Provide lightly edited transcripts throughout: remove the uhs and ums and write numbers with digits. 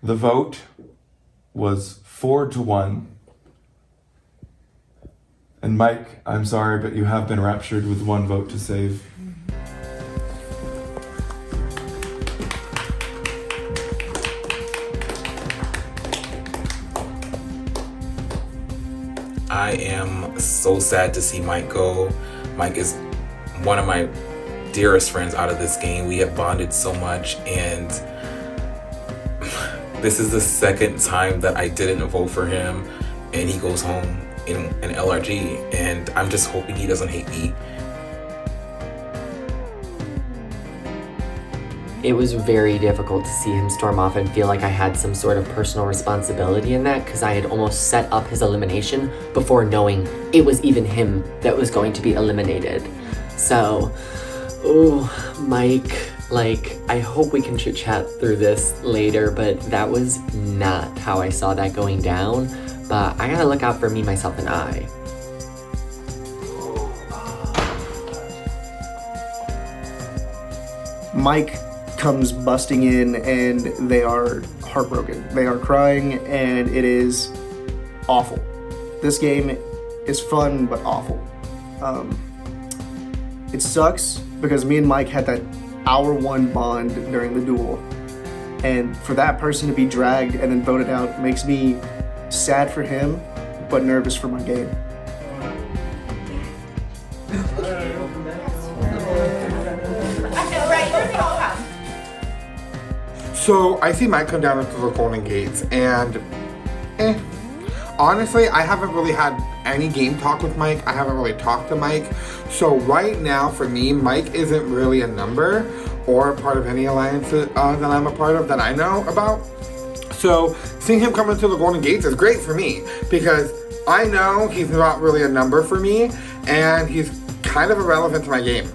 The vote was 4-1. And Mike, I'm sorry, but you have been raptured with 1 vote to save. I am so sad to see Mike go. Mike is one of my dearest friends out of this game. We have bonded so much, and this is the second time that I didn't vote for him, and he goes home in an LRG, and I'm just hoping he doesn't hate me. It was very difficult to see him storm off and feel like I had some sort of personal responsibility in that, because I had almost set up his elimination before knowing it was even him that was going to be eliminated. So, Mike, I hope we can chit chat through this later, but that was not how I saw that going down. But I gotta look out for me, myself, and I. Mike comes busting in and they are heartbroken. They are crying and it is awful. This game is fun but awful. It sucks because me and Mike had that hour 1 bond during the duel, and for that person to be dragged and then voted out makes me sad for him but nervous for my game. So I see Mike come down into the Golden Gates, and honestly, I haven't really had any game talk with Mike. I haven't really talked to Mike. So right now, for me, Mike isn't really a number or a part of any alliance that I'm a part of that I know about. So seeing him come into the Golden Gates is great for me, because I know he's not really a number for me, and he's kind of irrelevant to my game.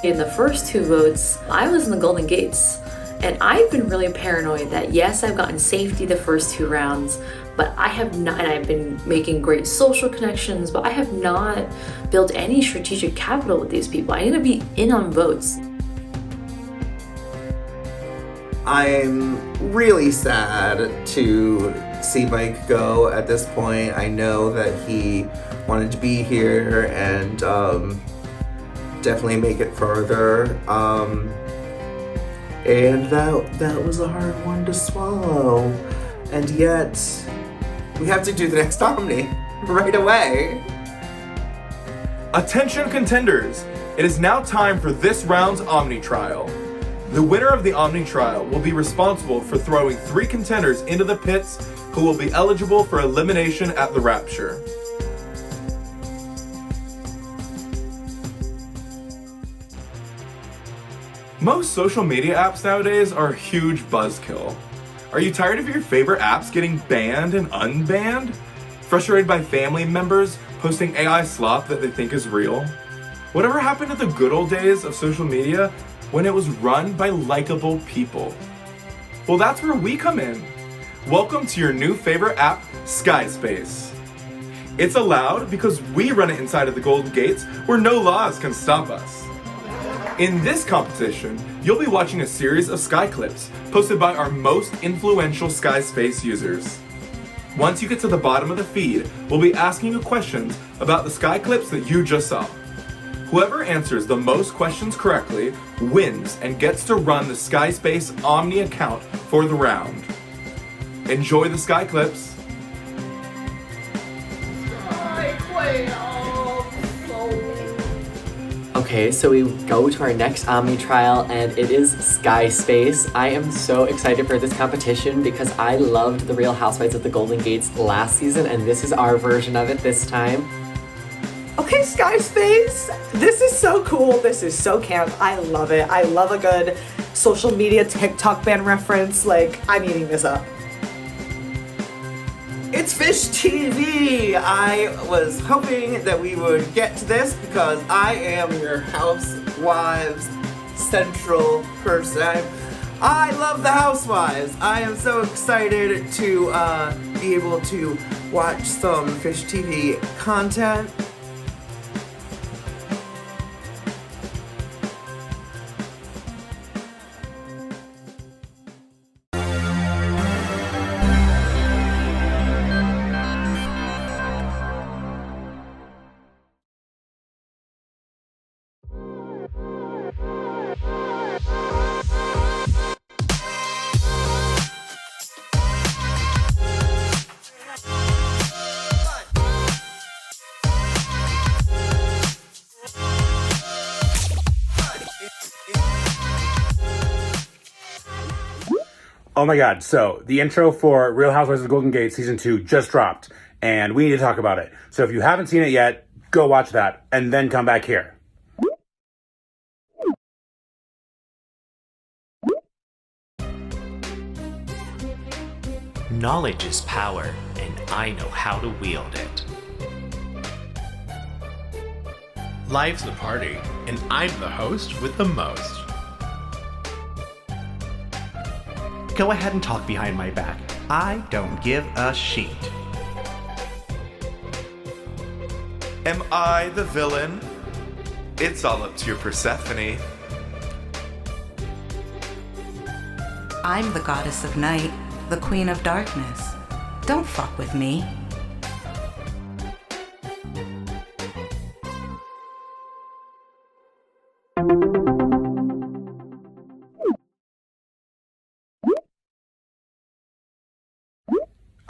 In the first 2 votes, I was in the Golden Gates, and I've been really paranoid that yes, I've gotten safety the first 2 rounds, but I have not, and I've been making great social connections, but I have not built any strategic capital with these people. I need to be in on votes. I'm really sad to see Mike go at this point. I know that he wanted to be here and definitely make it further. And that was a hard one to swallow. And yet, we have to do the next Omni right away. Attention contenders! It is now time for this round's Omni Trial. The winner of the Omni Trial will be responsible for throwing 3 contenders into the pits who will be eligible for elimination at the Rapture. Most social media apps nowadays are a huge buzzkill. Are you tired of your favorite apps getting banned and unbanned? Frustrated by family members posting AI slop that they think is real? Whatever happened to the good old days of social media when it was run by likable people? Well, that's where we come in. Welcome to your new favorite app, Skyspace. It's allowed because we run it inside of the Golden Gates where no laws can stop us. In this competition, you'll be watching a series of sky clips posted by our most influential Skyspace users. Once you get to the bottom of the feed, we'll be asking you questions about the sky clips that you just saw. Whoever answers the most questions correctly wins and gets to run the Skyspace Omni account for the round. Enjoy the sky clips. Okay, so we go to our next Omni trial, and it is Skyspace. I am so excited for this competition because I loved the Real Housewives of the Golden Gates last season, and this is our version of it this time. Okay, Skyspace, this is so cool. This is so camp. I love it. I love a good social media TikTok ban reference. Like, I'm eating this up. It's Fish TV! I was hoping that we would get to this because I am your Housewives Central person. I love the Housewives. I am so excited to be able to watch some Fish TV content. Oh my god, so the intro for Real Housewives of Golden Gate Season 2 just dropped, and we need to talk about it. So if you haven't seen it yet, go watch that, and then come back here. Knowledge is power, and I know how to wield it. Life's the party, and I'm the host with the most. Go ahead and talk behind my back. I don't give a shit. Am I the villain? It's all up to your Persephone. I'm the goddess of night, the queen of darkness. Don't fuck with me.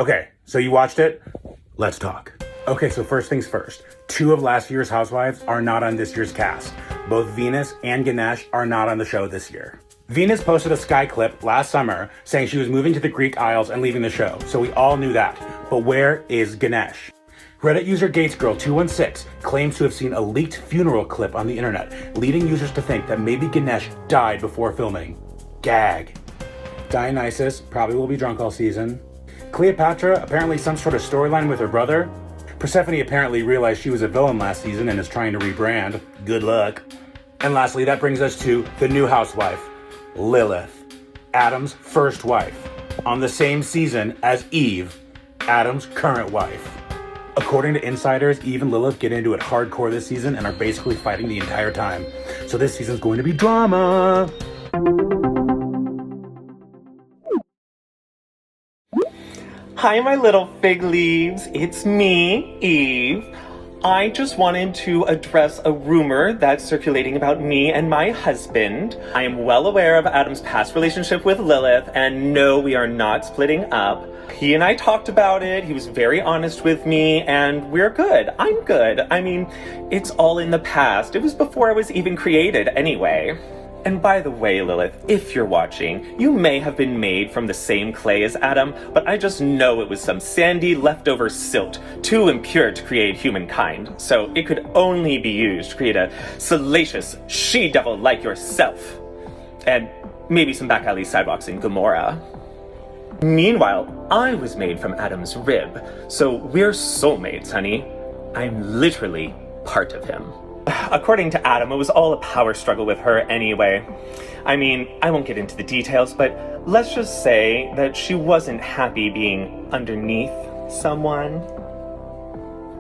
Okay, so you watched it? Let's talk. Okay, so first things first. 2 of last year's housewives are not on this year's cast. Both Venus and Ganesh are not on the show this year. Venus posted a Sky clip last summer saying she was moving to the Greek Isles and leaving the show, so we all knew that. But where is Ganesh? Reddit user GatesGirl216 claims to have seen a leaked funeral clip on the internet, leading users to think that maybe Ganesh died before filming. Gag. Dionysus probably will be drunk all season. Cleopatra, apparently some sort of storyline with her brother. Persephone apparently realized she was a villain last season and is trying to rebrand. Good luck. And lastly, that brings us to the new housewife, Lilith, Adam's first wife, on the same season as Eve, Adam's current wife. According to insiders, Eve and Lilith get into it hardcore this season and are basically fighting the entire time. So this season's going to be drama. Hi, my little fig leaves. It's me, Eve. I just wanted to address a rumor that's circulating about me and my husband. I am well aware of Adam's past relationship with Lilith, and no, we are not splitting up. He and I talked about it. He was very honest with me, and we're good. I'm good. I mean, it's all in the past. It was before I was even created anyway. And by the way, Lilith, if you're watching, you may have been made from the same clay as Adam, but I just know it was some sandy leftover silt, too impure to create humankind. So it could only be used to create a salacious she-devil like yourself. And maybe some back alley sidewalks in Gomorrah. Meanwhile, I was made from Adam's rib, so we're soulmates, honey. I'm literally part of him. According to Adam, it was all a power struggle with her anyway. I mean, I won't get into the details, but let's just say that she wasn't happy being underneath someone.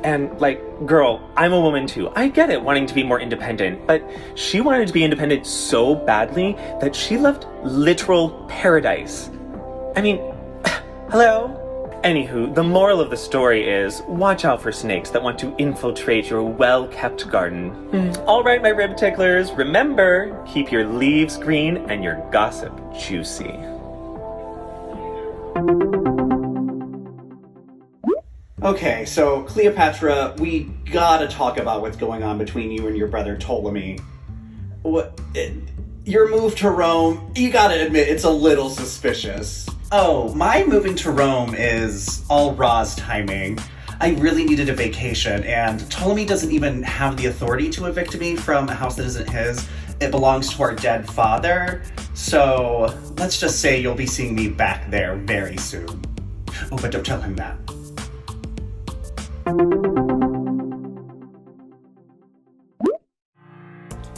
And, like, girl, I'm a woman too. I get it, wanting to be more independent, but she wanted to be independent so badly that she left literal paradise. I mean, hello? Anywho, the moral of the story is, watch out for snakes that want to infiltrate your well-kept garden. All right, my rib ticklers, remember, keep your leaves green and your gossip juicy. Okay, so Cleopatra, we gotta talk about what's going on between you and your brother Ptolemy. Your move to Rome, you gotta admit, it's a little suspicious. Oh, my moving to Rome is all Ra's timing. I really needed a vacation, and Ptolemy doesn't even have the authority to evict me from a house that isn't his. It belongs to our dead father, so let's just say you'll be seeing me back there very soon. Oh, but don't tell him that.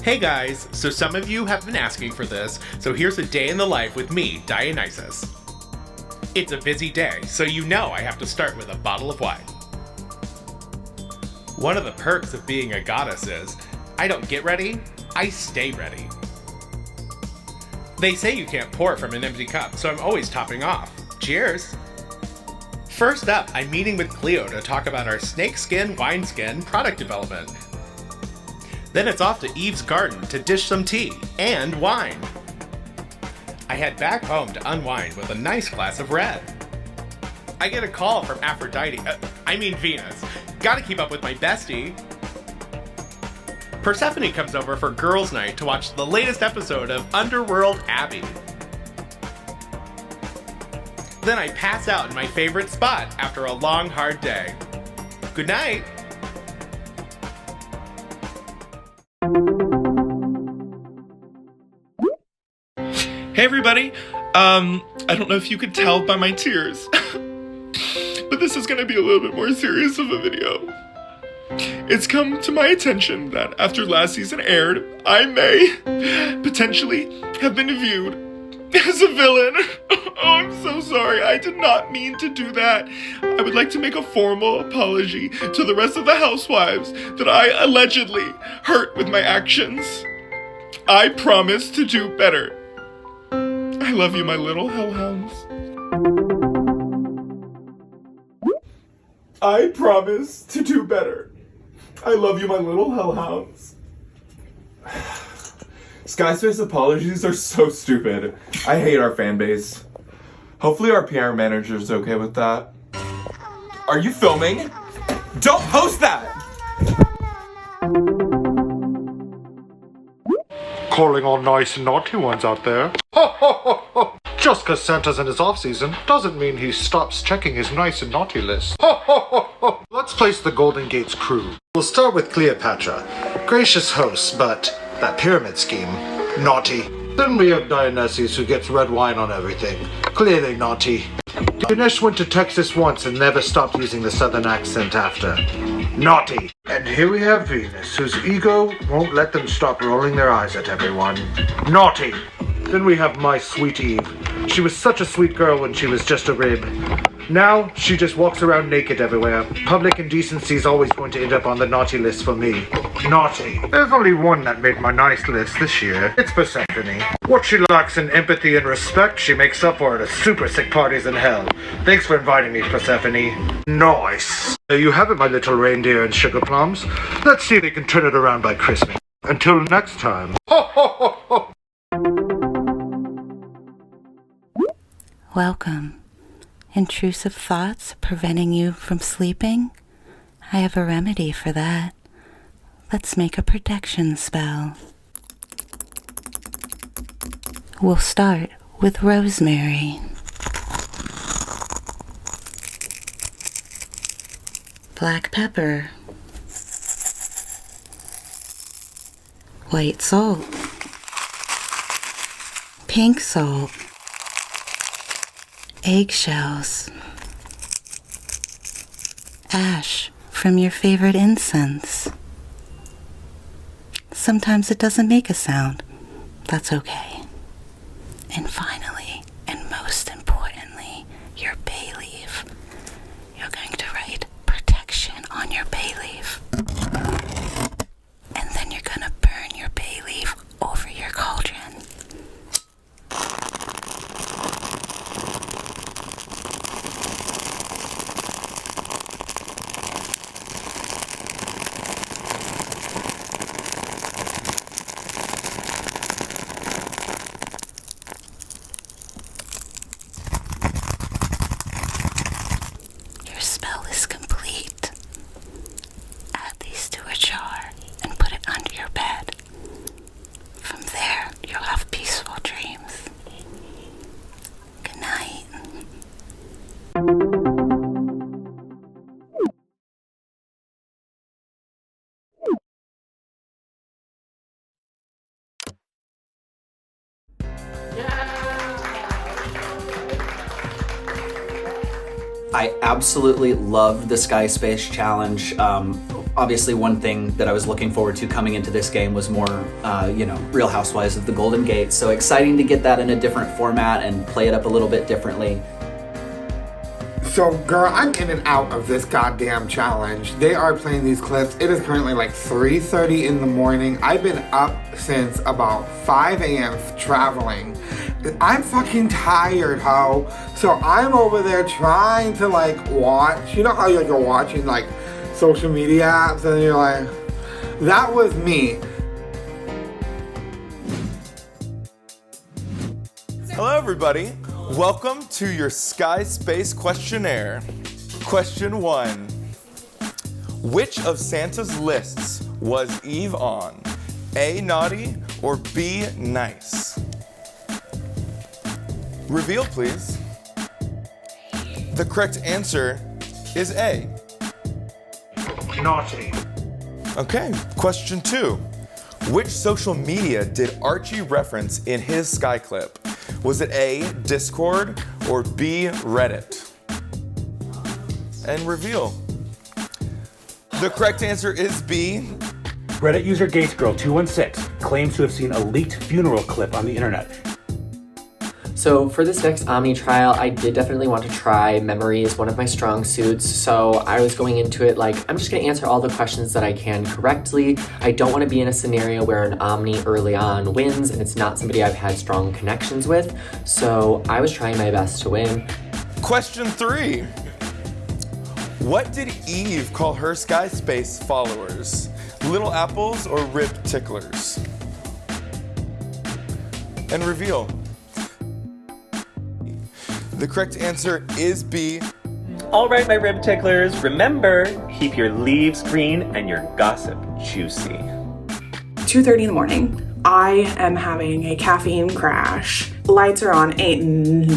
Hey guys, so some of you have been asking for this, so here's a day in the life with me, Dionysus. It's a busy day, so you know I have to start with a bottle of wine. One of the perks of being a goddess is, I don't get ready, I stay ready. They say you can't pour from an empty cup, so I'm always topping off. Cheers! First up, I'm meeting with Cleo to talk about our snakeskin wineskin product development. Then it's off to Eve's garden to dish some tea and wine. I head back home to unwind with a nice glass of red. I get a call from Venus. Gotta keep up with my bestie. Persephone comes over for girls' night to watch the latest episode of Underworld Abbey. Then I pass out in my favorite spot after a long, hard day. Good night. Hey everybody. I don't know if you could tell by my tears, but this is gonna be a little bit more serious of a video. It's come to my attention that after last season aired, I may potentially have been viewed as a villain. Oh, I'm so sorry. I did not mean to do that. I would like to make a formal apology to the rest of the housewives that I allegedly hurt with my actions. I promise to do better. I love you, my little hellhounds. I promise to do better. I love you, my little hellhounds. Skyspace apologies are so stupid. I hate our fan base. Hopefully our PR manager's okay with that. Are you filming? Don't post that! Calling all nice and naughty ones out there. Just because Santa's in his off-season doesn't mean he stops checking his nice and naughty list. Let's place the Golden Gates crew. We'll start with Cleopatra. Gracious host, but that pyramid scheme, naughty. Then we have Dionysus, who gets red wine on everything. Clearly naughty. Ganesh went to Texas once and never stopped using the southern accent after. Naughty. And here we have Venus, whose ego won't let them stop rolling their eyes at everyone. Naughty. Then we have my sweet Eve. She was such a sweet girl when she was just a rib. Now, she just walks around naked everywhere. Public indecency is always going to end up on the naughty list for me. Naughty. There's only one that made my nice list this year. It's Persephone. What she lacks in empathy and respect, she makes up for at super sick parties in hell. Thanks for inviting me, Persephone. Nice. There you have it, my little reindeer and sugar plums. Let's see if they can turn it around by Christmas. Until next time. Welcome. Intrusive thoughts preventing you from sleeping? I have a remedy for that. Let's make a protection spell. We'll start with rosemary. Black pepper. White salt. Pink salt. Eggshells. Ash from your favorite incense. Sometimes it doesn't make a sound. That's okay. And finally, and most importantly, your bay leaf. You're going to write protection on your bay leaf. And then you're going to burn your bay leaf over your cauldron. Your spell is complete. Add these to a jar and put it under your bed. From there, you'll have peaceful dreams. Good night. I absolutely loved the Sky Space Challenge. Obviously, one thing that I was looking forward to coming into this game was more, Real Housewives of the Golden Gate. So exciting to get that in a different format and play it up a little bit differently. So, girl, I'm in and out of this goddamn challenge. They are playing these clips. It is currently like 3:30 in the morning. I've been up since about 5 a.m. traveling. I'm fucking tired, ho. So I'm over there trying to like watch. You know how you're watching like social media apps and you're like, that was me. Hello everybody, welcome to your Sky Space questionnaire. Question 1. Which of Santa's lists was Eve on? A, naughty, or B, nice? Reveal, please. The correct answer is A. Naughty. Okay, question 2. Which social media did Archie reference in his Sky clip? Was it A, Discord, or B, Reddit? And reveal. The correct answer is B. Reddit user GatesGirl216 claims to have seen a leaked funeral clip on the internet. So for this next Omni trial, I did definitely want to try. Memory is one of my strong suits, so I was going into it like, I'm just gonna answer all the questions that I can correctly. I don't wanna be in a scenario where an Omni early on wins and it's not somebody I've had strong connections with, so I was trying my best to win. Question 3. What did Eve call her Sky Space followers? Little apples or rib ticklers? And reveal. The correct answer is B. All right, my rib ticklers, remember, keep your leaves green and your gossip juicy. 2:30 in the morning. I am having a caffeine crash. Lights are on, ain't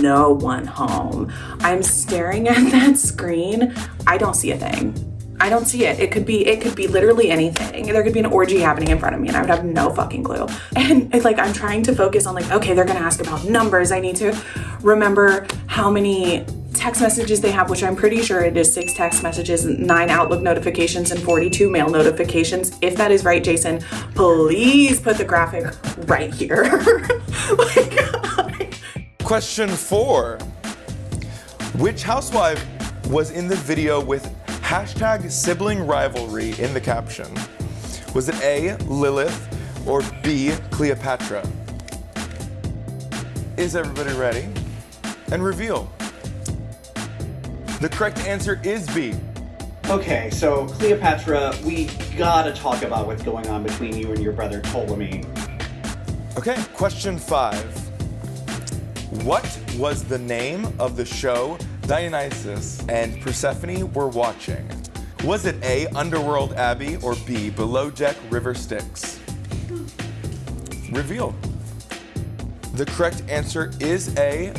no one home. I'm staring at that screen. I don't see a thing. I don't see it. It could be literally anything. There could be an orgy happening in front of me and I would have no fucking clue. And it's like, I'm trying to focus on like, okay, they're gonna ask about numbers. I need to remember how many text messages they have, which I'm pretty sure it is 6 text messages, 9 Outlook notifications, and 42 mail notifications. If that is right, Jason, please put the graphic right here. Question 4. Which housewife was in the video with hashtag sibling rivalry in the caption? Was it A, Lilith, or B, Cleopatra? Is everybody ready? And reveal. The correct answer is B. Okay, so Cleopatra, we gotta talk about what's going on between you and your brother Ptolemy. Okay, question 5. What was the name of the show Dionysus and Persephone were watching? Was it A, Underworld Abbey, or B, Below Deck River Styx? Reveal. The correct answer is A.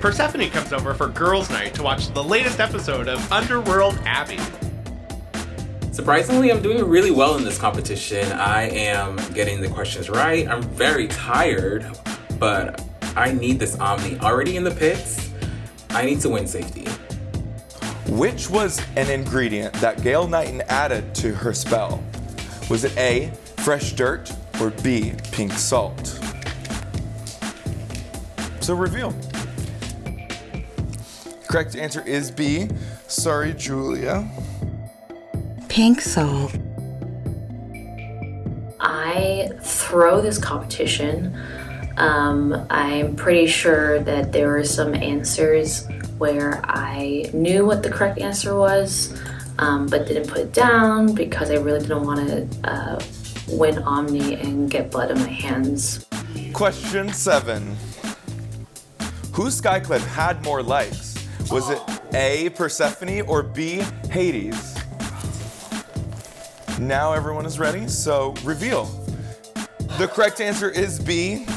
Persephone comes over for girls' night to watch the latest episode of Underworld Abbey. Surprisingly, I'm doing really well in this competition. I am getting the questions right. I'm very tired, but I need this Omni already in the pits. I need to win safety. Which was an ingredient that Gail Knighton added to her spell? Was it A, fresh dirt, or B, pink salt? So reveal. Correct answer is B. Sorry, Julia. Pink salt. I throw this competition. I'm pretty sure that there were some answers where I knew what the correct answer was, but didn't put it down because I really didn't want to win Omni and get blood in my hands. Question 7. Whose Sky Clip had more likes? Was it A, Persephone, or B, Hades? Now everyone is ready, so reveal. The correct answer is B.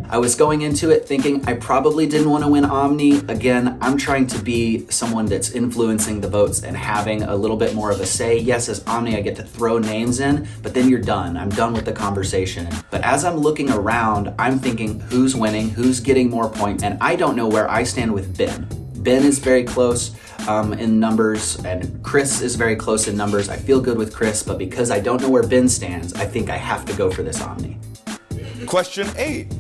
I was going into it thinking I probably didn't want to win Omni. Again, I'm trying to be someone that's influencing the votes and having a little bit more of a say. Yes, as Omni, I get to throw names in, but then you're done. I'm done with the conversation. But as I'm looking around, I'm thinking who's winning, who's getting more points, and I don't know where I stand with Ben. Ben is very close in numbers, and Chris is very close in numbers. I feel good with Chris, but because I don't know where Ben stands, I think I have to go for this Omni. Question 8.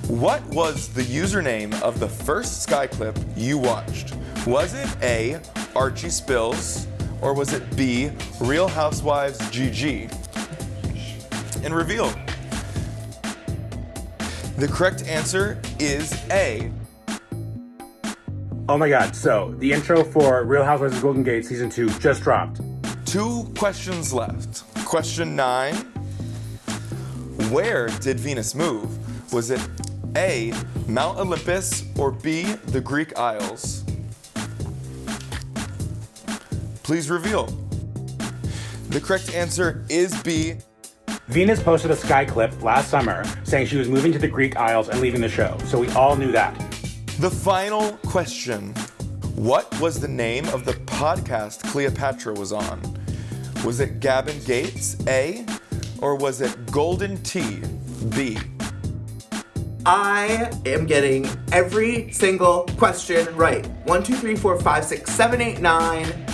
What was the username of the first Sky Clip you watched? Was it A, Archie Spills, or was it B, Real Housewives GG? And reveal. The correct answer is A. Oh my god, so the intro for Real Housewives of Golden Gate Season 2 just dropped. 2 questions left. Question 9. Where did Venus move? Was it A, Mount Olympus, or B, the Greek Isles? Please reveal. The correct answer is B. Venus posted a Sky clip last summer saying she was moving to the Greek Isles and leaving the show, so we all knew that. The final question. What was the name of the podcast Cleopatra was on? Was it Gavin Gates, A, or was it Golden Tea, B? I am getting every single question right. 1, 2, 3, 4, 5, 6, 7, 8, 9.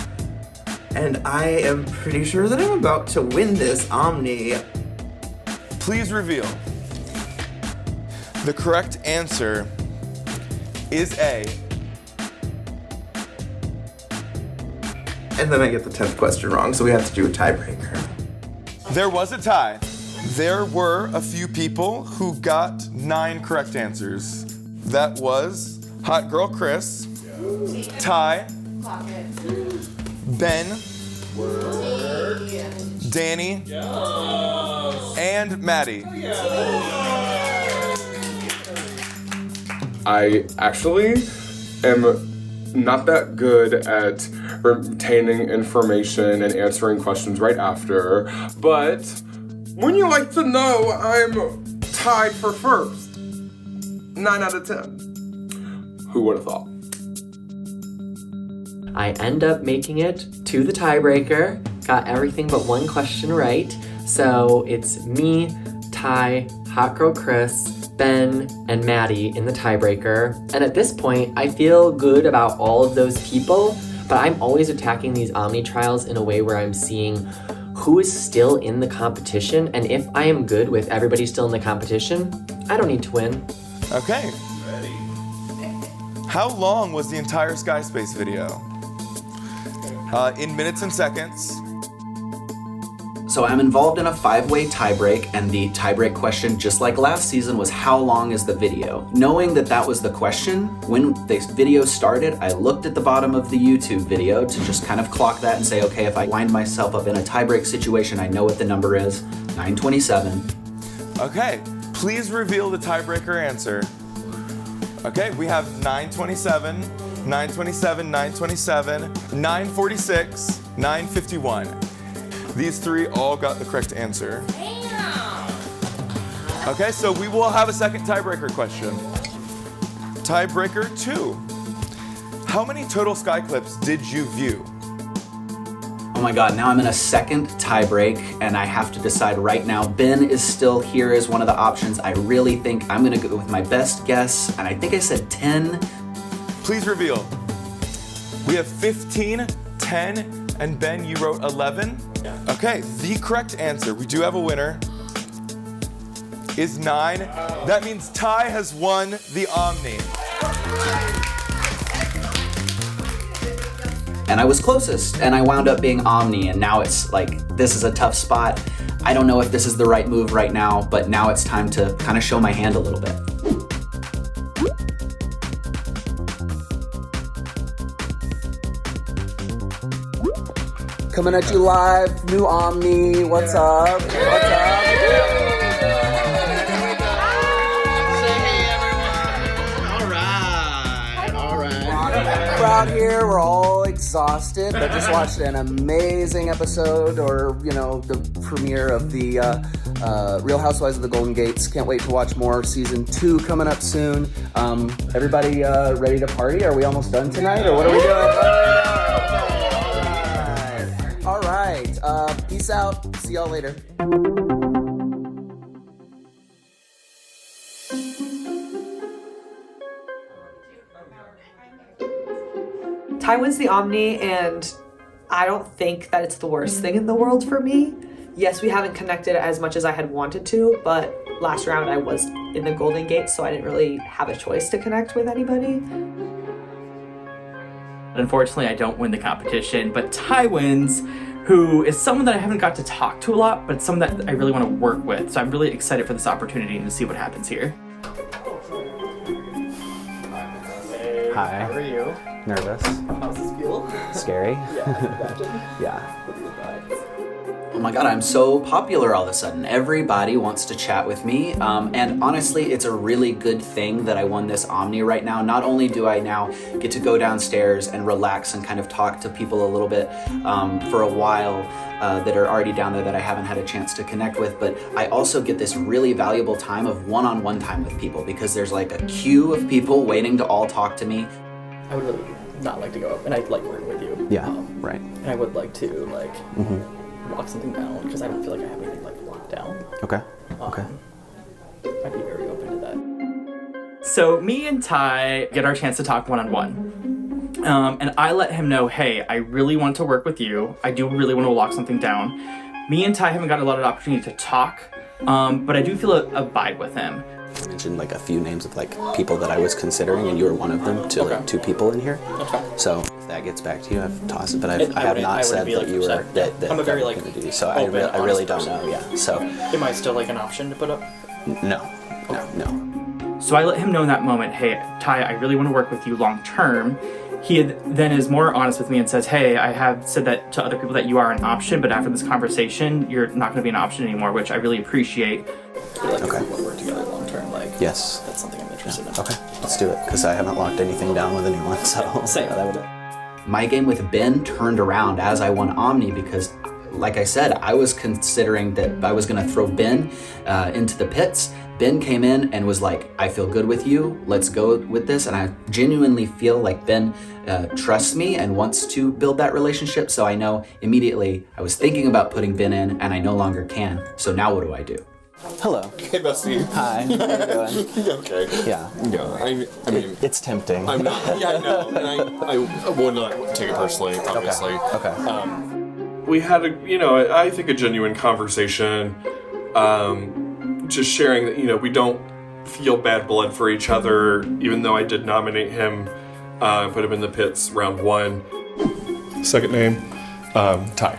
And I am pretty sure that I'm about to win this Omni. Please reveal. The correct answer is A. And then I get the 10th question wrong, so we have to do a tiebreaker. There was a tie. There were a few people who got 9 correct answers. That was Hot Girl Chris, Ty, Ben, Danny, and Maddie. I actually am not that good at retaining information and answering questions right after, but when you like to know, I'm tied for first. 9 out of 10. Who would have thought? I end up making it to the tiebreaker, got everything but one question right. So it's me, Ty, Hot Girl Chris, Ben, and Maddie in the tiebreaker. And at this point, I feel good about all of those people, but I'm always attacking these Omni trials in a way where I'm seeing who is still in the competition, and if I am good with everybody still in the competition, I don't need to win. Okay. Ready. How long was the entire Sky Space video? In minutes and seconds. So I'm involved in a 5-way tiebreak, and the tiebreak question, just like last season, was how long is the video? Knowing that that was the question, when the video started, I looked at the bottom of the YouTube video to just kind of clock that and say, okay, if I wind myself up in a tiebreak situation, I know what the number is, 927. Okay, please reveal the tiebreaker answer. Okay, we have 927, 927, 927, 946, 951. These 3 all got the correct answer. Damn. Okay, so we will have a second tiebreaker question. Tiebreaker 2. How many total Sky clips did you view? Oh my god, now I'm in a second tiebreak, and I have to decide right now. Ben is still here as one of the options. I really think I'm gonna go with my best guess, and I think I said 10. Please reveal. We have 15, 10, and Ben, you wrote 11. Yeah. Okay, the correct answer, we do have a winner, is 9. That means Ty has won the Omni. And I was closest, and I wound up being Omni, and now it's like, this is a tough spot. I don't know if this is the right move right now, but now it's time to kind of show my hand a little bit. Coming at you live, new Omni, what's up? What's up? We're out here, we're all exhausted, but just watched an amazing episode, or, you know, the premiere of the Real Housewives of the Golden Gates. Can't wait to watch more. Season 2 coming up soon. Everybody ready to party? Are we almost done tonight, or what are we doing? All right. Peace out. See y'all later. Ty wins the Omni, and I don't think that it's the worst thing in the world for me. Yes, we haven't connected as much as I had wanted to, but last round I was in the Golden Gate, so I didn't really have a choice to connect with anybody. Unfortunately, I don't win the competition, but Ty wins, who is someone that I haven't got to talk to a lot, but someone that I really want to work with. So I'm really excited for this opportunity and to see what happens here. Hi. How are you? Nervous. How's this feel? Scary. Yeah, I can imagine. Yeah. What are your thoughts? my God, I'm so popular all of a sudden. Everybody wants to chat with me. And honestly, it's a really good thing that I won this Omni right now. Not only do I now get to go downstairs and relax and kind of talk to people a little bit for a while that are already down there that I haven't had a chance to connect with, but I also get this really valuable time of one-on-one time with people because there's like a queue of people waiting to all talk to me. I would really not like to go up, and I'd like working with you. Yeah, right. And I would like to like lock something down because I don't feel like I have anything like locked down. Okay. Okay. I'd be very open to that. So me and Ty get our chance to talk one-on-one. And I let him know, hey, I really want to work with you. I do really want to lock something down. Me and Ty haven't got a lot of opportunity to talk, but I do feel a vibe with him. I mentioned like a few names of like people that I was considering, and you were one of them to like 2 people in here. Okay. So if that gets back to you, I've tossed it, but I have not said that you were that I'm a very like going to do. So open, I really don't person. know. Yeah. So am I still like an option to put up? No. So I let him know in that moment, hey, Ty, I really want to work with you long term. He then is more honest with me and says, hey, I have said that to other people that you are an option, but after this conversation, you're not going to be an option anymore, which I really appreciate. Like if we want to work together long term, like yes, that's something I'm interested in. Okay, let's do it because I haven't locked anything down with anyone. So same. That would. My game with Ben turned around as I won Omni because, like I said, I was considering that I was going to throw Ben into the pits. Ben came in and was like, I feel good with you, let's go with this. And I genuinely feel like Ben trusts me and wants to build that relationship. So I know immediately I was thinking about putting Ben in and I no longer can. So now what do I do? Hello. Hey, Bestie. Hi. How you doing? Okay. Yeah. Yeah. I mean, it's tempting. I'm not. Yeah, I know. And I would not take it personally, obviously. Okay. We had I think a genuine conversation. Just sharing that, we don't feel bad blood for each other, even though I did nominate him, put him in the pits round 1. Second name, Ty.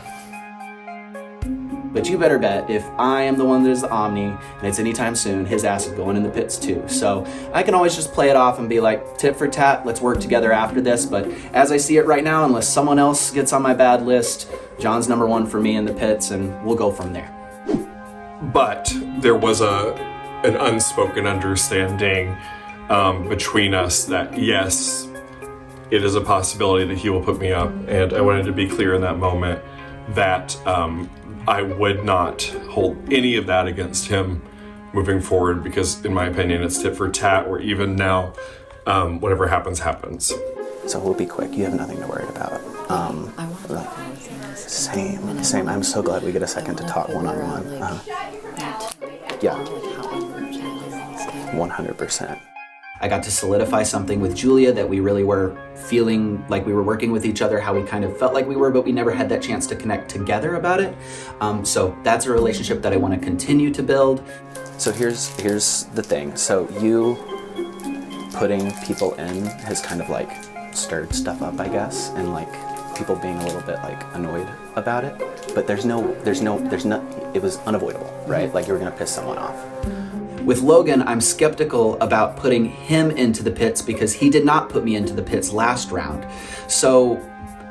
But you better bet if I am the one that is the Omni, and it's anytime soon, his ass is going in the pits too. So I can always just play it off and be like, tit for tat, let's work together after this. But as I see it right now, unless someone else gets on my bad list, John's number 1 for me in the pits, and we'll go from there. But there was an unspoken understanding between us that yes, it is a possibility that he will put me up, and I wanted to be clear in that moment that I would not hold any of that against him moving forward, because in my opinion it's tit for tat, or even now whatever happens. So we'll be quick, you have nothing to worry about. Same. I'm so glad we get a second to talk one-on-one. Yeah. 100%. I got to solidify something with Julia that we really were feeling like we were working with each other, how we kind of felt like we were, but we never had that chance to connect together about it. So that's a relationship that I want to continue to build. So here's the thing. So you putting people in has kind of like stirred stuff up, I guess, and like people being a little bit like annoyed about it. But there's no, it was unavoidable, right? Like you were gonna piss someone off. With Logan, I'm skeptical about putting him into the pits because he did not put me into the pits last round. So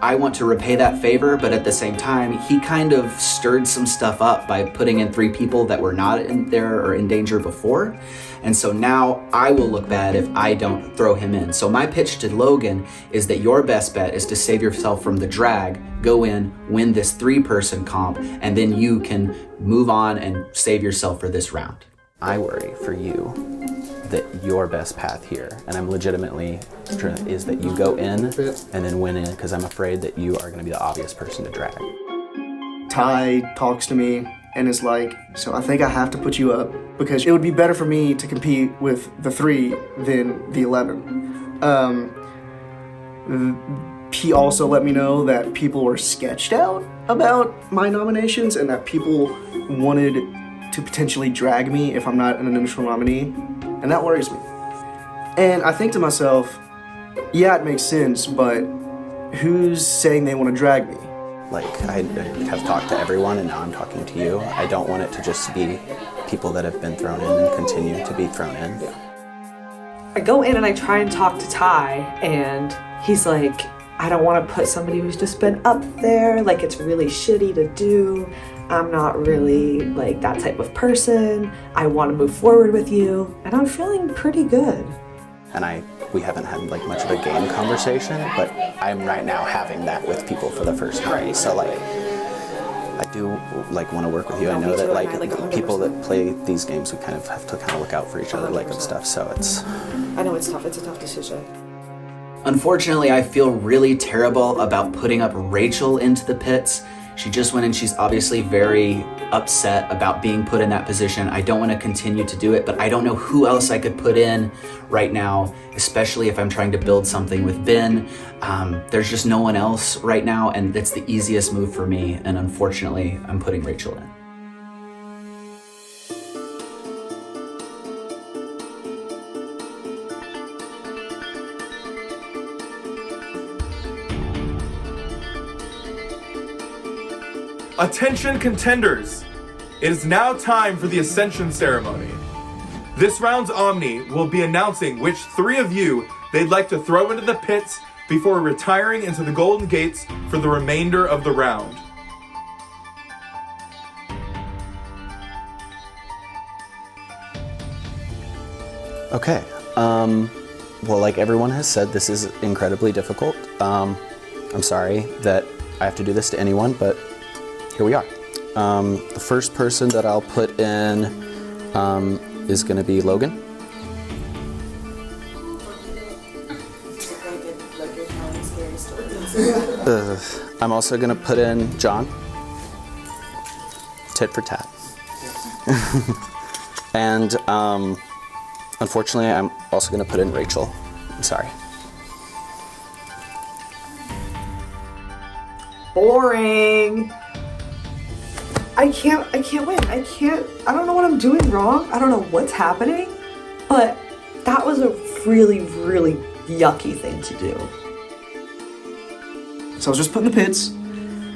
I want to repay that favor, but at the same time, he kind of stirred some stuff up by putting in 3 people that were not in there or in danger before. And so now I will look bad if I don't throw him in. So my pitch to Logan is that your best bet is to save yourself from the drag, go in, win this 3-person comp, and then you can move on and save yourself for this round. I worry for you that your best path here, and I'm legitimately is that you go in and then win in, because I'm afraid that you are going to be the obvious person to drag. Ty talks to me and is like, so I think I have to put you up because it would be better for me to compete with the 3 than the 11. He also let me know that people were sketched out about my nominations and that people wanted to potentially drag me if I'm not an initial nominee, and that worries me. And I think to myself, yeah, it makes sense, but who's saying they want to drag me? Like, I have talked to everyone and now I'm talking to you. I don't want it to just be people that have been thrown in and continue to be thrown in. I go in and I try and talk to Ty, and he's like, I don't want to put somebody who's just been up there, like it's really shitty to do. I'm not really like that type of person. I want to move forward with you, and I'm feeling pretty good. And we haven't had like much of a game conversation, but I'm right now having that with people for the first time. So like, I do like want to work with you. I know that like people that play these games, we kind of have to kind of look out for each other, like and stuff. So it's. I know it's tough. It's a tough decision. Unfortunately, I feel really terrible about putting up Rachel into the pits. She just went in, she's obviously very upset about being put in that position. I don't want to continue to do it, but I don't know who else I could put in right now, especially if I'm trying to build something with Ben. There's just no one else right now, and it's the easiest move for me, and unfortunately, I'm putting Rachel in. Attention contenders! It is now time for the Ascension ceremony. This round's Omni will be announcing which 3 of you they'd like to throw into the pits before retiring into the Golden Gates for the remainder of the round. Okay. Well, like everyone has said, this is incredibly difficult. I'm sorry that I have to do this to anyone, but here we are. The first person that I'll put in is going to be Logan. I'm also going to put in John. Tit for tat. And unfortunately, I'm also going to put in Rachel. I'm sorry. Boring. I can't win. I don't know what I'm doing wrong. I don't know what's happening, but that was a really, really yucky thing to do. So I was just put in the pits.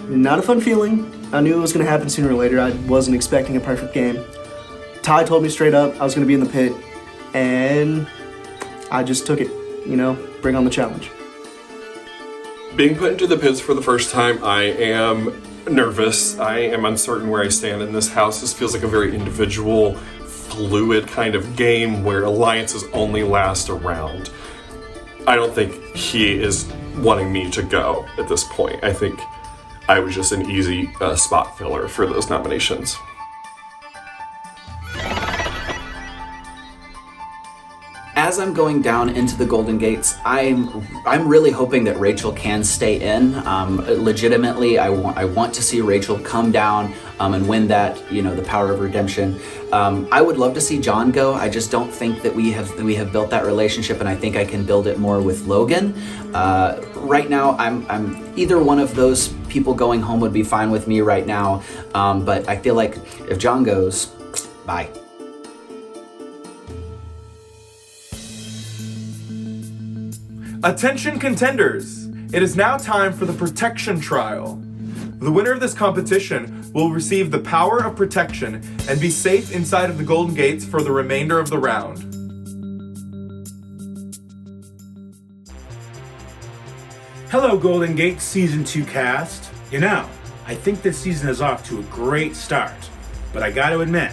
Not a fun feeling. I knew it was going to happen sooner or later. I wasn't expecting a perfect game. Ty told me straight up I was going to be in the pit, and I just took it. You know, bring on the challenge. Being put into the pits for the first time, I am nervous. I am uncertain where I stand in this house. This feels like a very individual, fluid kind of game where alliances only last a round. I don't think he is wanting me to go at this point. I think I was just an easy spot filler for those nominations. As I'm going down into the Golden Gates, I'm really hoping that Rachel can stay in. Legitimately, I want to see Rachel come down and win that, the power of redemption. I would love to see John go. I just don't think that we have built that relationship, and I think I can build it more with Logan. Right now, I'm either one of those people going home would be fine with me right now, but I feel like if John goes, bye. Attention contenders! It is now time for the protection trial. The winner of this competition will receive the power of protection and be safe inside of the Golden Gates for the remainder of the round. Hello, Golden Gate Season 2 cast. I think this season is off to a great start, but I gotta admit,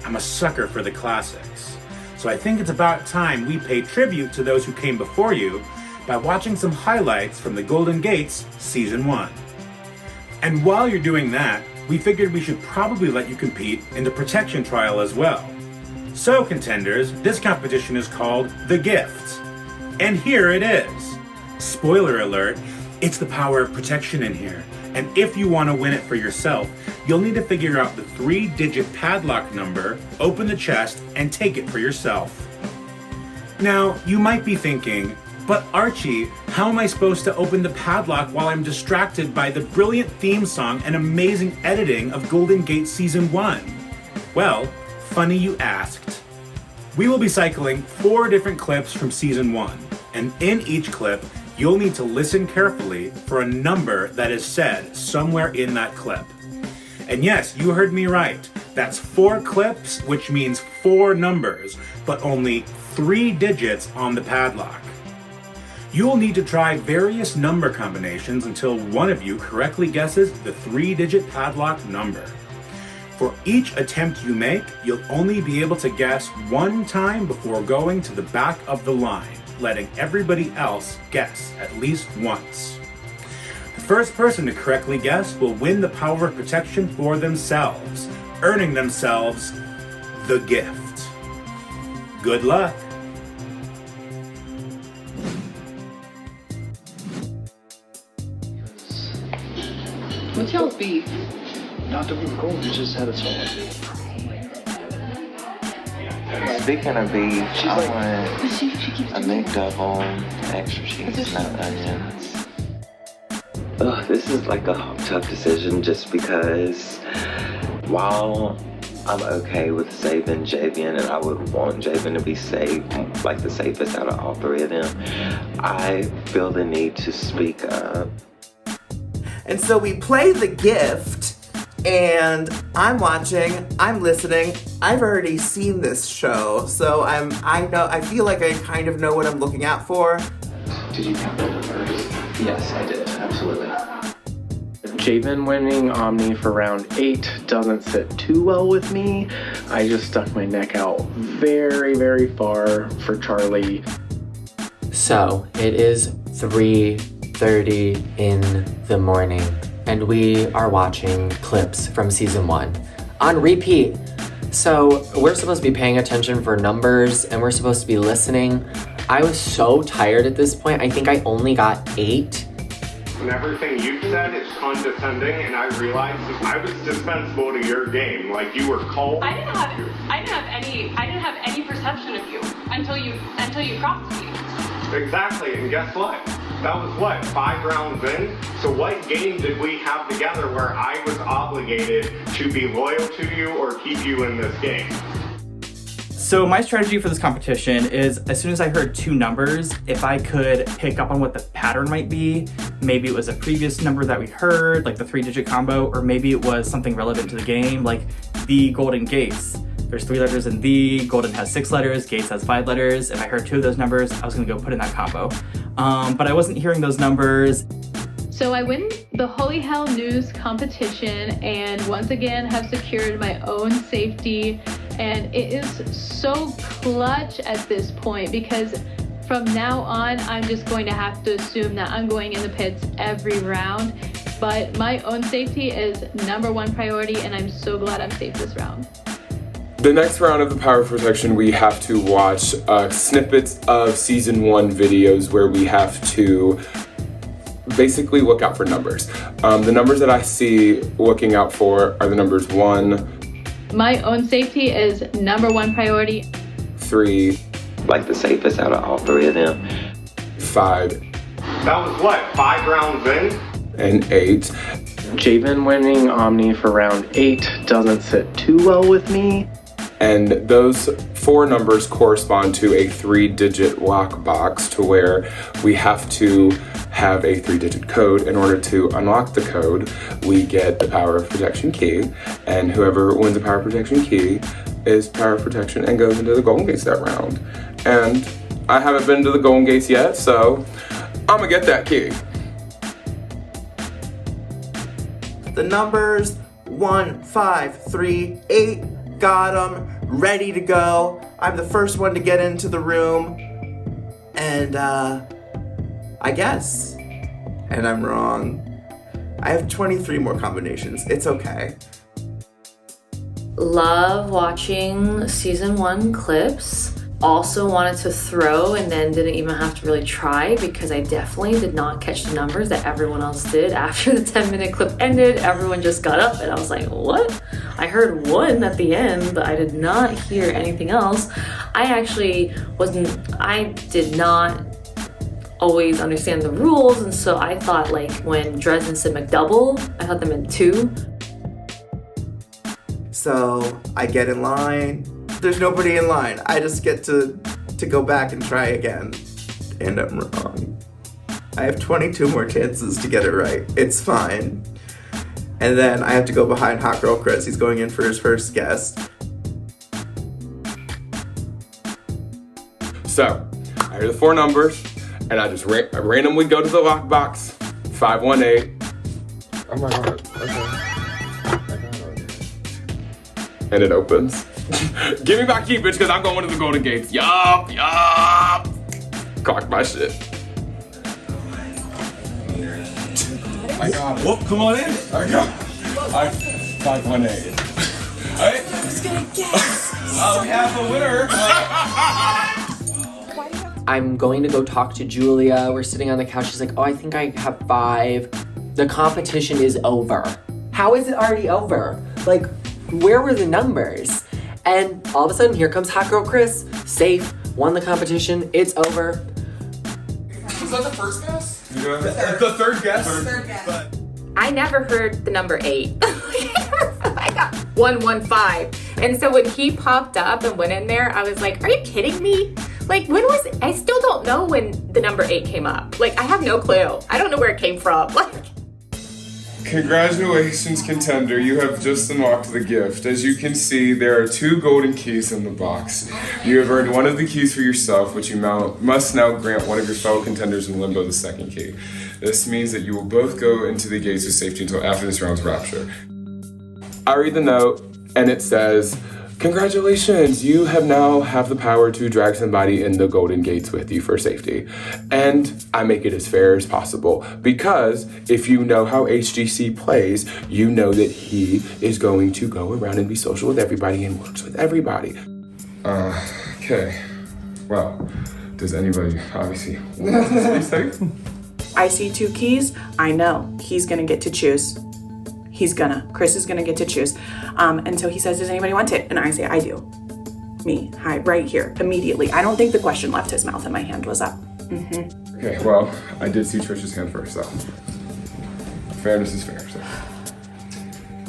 I'm a sucker for the classics. So I think it's about time we pay tribute to those who came before you by watching some highlights from the Golden Gates Season 1. And while you're doing that, we figured we should probably let you compete in the protection trial as well. So contenders, this competition is called The Gift. And here it is. Spoiler alert, it's the power of protection in here. And if you want to win it for yourself, you'll need to figure out the 3-digit padlock number, open the chest, and take it for yourself. Now, you might be thinking, but Archie, how am I supposed to open the padlock while I'm distracted by the brilliant theme song and amazing editing of Golden Gate Season 1? Well, funny you asked. We will be cycling 4 different clips from Season 1, and in each clip, you'll need to listen carefully for a number that is said somewhere in that clip. And yes, you heard me right. That's 4 clips, which means 4 numbers, but only 3 digits on the padlock. You will need to try various number combinations until one of you correctly guesses the 3-digit padlock number. For each attempt you make, you'll only be able to guess one time before going to the back of the line, letting everybody else guess at least once. The first person to correctly guess will win the power of protection for themselves, earning themselves the gift. Good luck. What's y'all's beef? Not that we were going, we just had a talk. Speaking of beef, I want a McDouble, extra cheese, not onions. Ugh, this is like a tough decision just because while I'm okay with saving Javian and I would want Javian to be safe, like the safest out of all three of them, I feel the need to speak up. And so we play the gift, and I'm watching, I'm listening. I've already seen this show, so I feel like I kind of know what I'm looking out for. Did you count the numbers? Yes, I did, absolutely. Javen winning Omni for round 8 doesn't sit too well with me. I just stuck my neck out very, very far for Charlie. So, it is 3:30 in the morning, and we are watching clips from season 1 on repeat. So we're supposed to be paying attention for numbers, and we're supposed to be listening. I was so tired at this point. I think I only got 8. And everything you said is condescending, and I realized I was dispensable to your game. Like, you were cold. I didn't have any perception of you until you crossed me. Exactly, and guess what? That was what, 5 rounds in? So what game did we have together where I was obligated to be loyal to you or keep you in this game? So my strategy for this competition is, as soon as I heard 2 numbers, if I could pick up on what the pattern might be, maybe it was a previous number that we heard, like the 3-digit combo, or maybe it was something relevant to the game, like the Golden Gates. There's 3 letters in the, Golden has 6 letters, Gates has 5 letters. If I heard 2 of those numbers, I was gonna go put in that combo. But I wasn't hearing those numbers. So I win the Holy Hell News competition and once again have secured my own safety. And it is so clutch at this point because from now on, I'm just going to have to assume that I'm going in the pits every round. But my own safety is #1 priority, and I'm so glad I'm safe this round. The next round of the Power of Protection, we have to watch snippets of season 1 videos where we have to basically look out for numbers. The numbers that I see looking out for are the numbers 1. My own safety is #1 priority. 3. Like the safest out of all 3 of them. 5. That was what, 5 rounds in? And 8. Javen winning Omni for round 8 doesn't sit too well with me. And those 4 numbers correspond to a 3-digit lockbox to where we have to have a 3-digit code. In order to unlock the code, we get the Power of Protection key, and whoever wins the Power of Protection key is Power of Protection and goes into the Golden Gates that round. And I haven't been to the Golden Gates yet, so I'm gonna get that key. The numbers 1, 5, 3, 8. Got them, ready to go. I'm the first one to get into the room. And, I guess. And I'm wrong. I have 23 more combinations. It's okay. Love watching season 1 clips. Also wanted to throw and then didn't even have to really try because I definitely did not catch the numbers that everyone else did. After the 10-minute clip ended, everyone just got up and I was like, what? I heard 1 at the end, but I did not hear anything else. I did not always understand the rules, and so I thought like when Dresden said McDouble, I thought they meant 2. So I get in line. There's nobody in line. I just get to go back and try again. And I'm wrong. I have 22 more chances to get it right. It's fine. And then I have to go behind Hot Girl Chris. He's going in for his first guest. So, I hear the 4 numbers, and I just randomly go to the lockbox, 518. Oh my god, okay. And it opens. Give me my key, bitch, because I'm going to the Golden Gates. Yup. Clock my shit. I got it. Whoop, come on in. I got it. 518. Alright. Who's gonna guess? We have a winner. I'm going to go talk to Julia. We're sitting on the couch. She's like, oh, I think I have 5. The competition is over. How is it already over? Like, where were the numbers? And all of a sudden, here comes Hot Girl Chris. Safe, won the competition. It's over. Was that the first guess? The third guess? Third guess. I never heard the number 8. I got 115. And so when he popped up and went in there, I was like, are you kidding me? Like, when was it? I still don't know when the number 8 came up. Like, I have no clue. I don't know where it came from. Like, Congratulations, contender. You have just unlocked the gift. As you can see, there are 2 golden keys in the box. You have earned one of the keys for yourself, which you must now grant one of your fellow contenders in Limbo the second key. This means that you will both go into the gates of safety until after this round's rapture. I read the note, and it says, congratulations, you have the power to drag somebody in the Golden Gates with you for safety. And I make it as fair as possible, because if you know how HGC plays, you know that he is going to go around and be social with everybody and works with everybody. Okay. Well, does anybody obviously want to be safe? I see 2 keys. I know he's gonna get to choose. Chris is gonna get to choose. And so he says, does anybody want it? And I say, I do. Me, hi, right here, immediately. I don't think the question left his mouth and my hand was up. Mm-hmm. Okay, well, I did see Trish's hand first, so fairness is fair. So.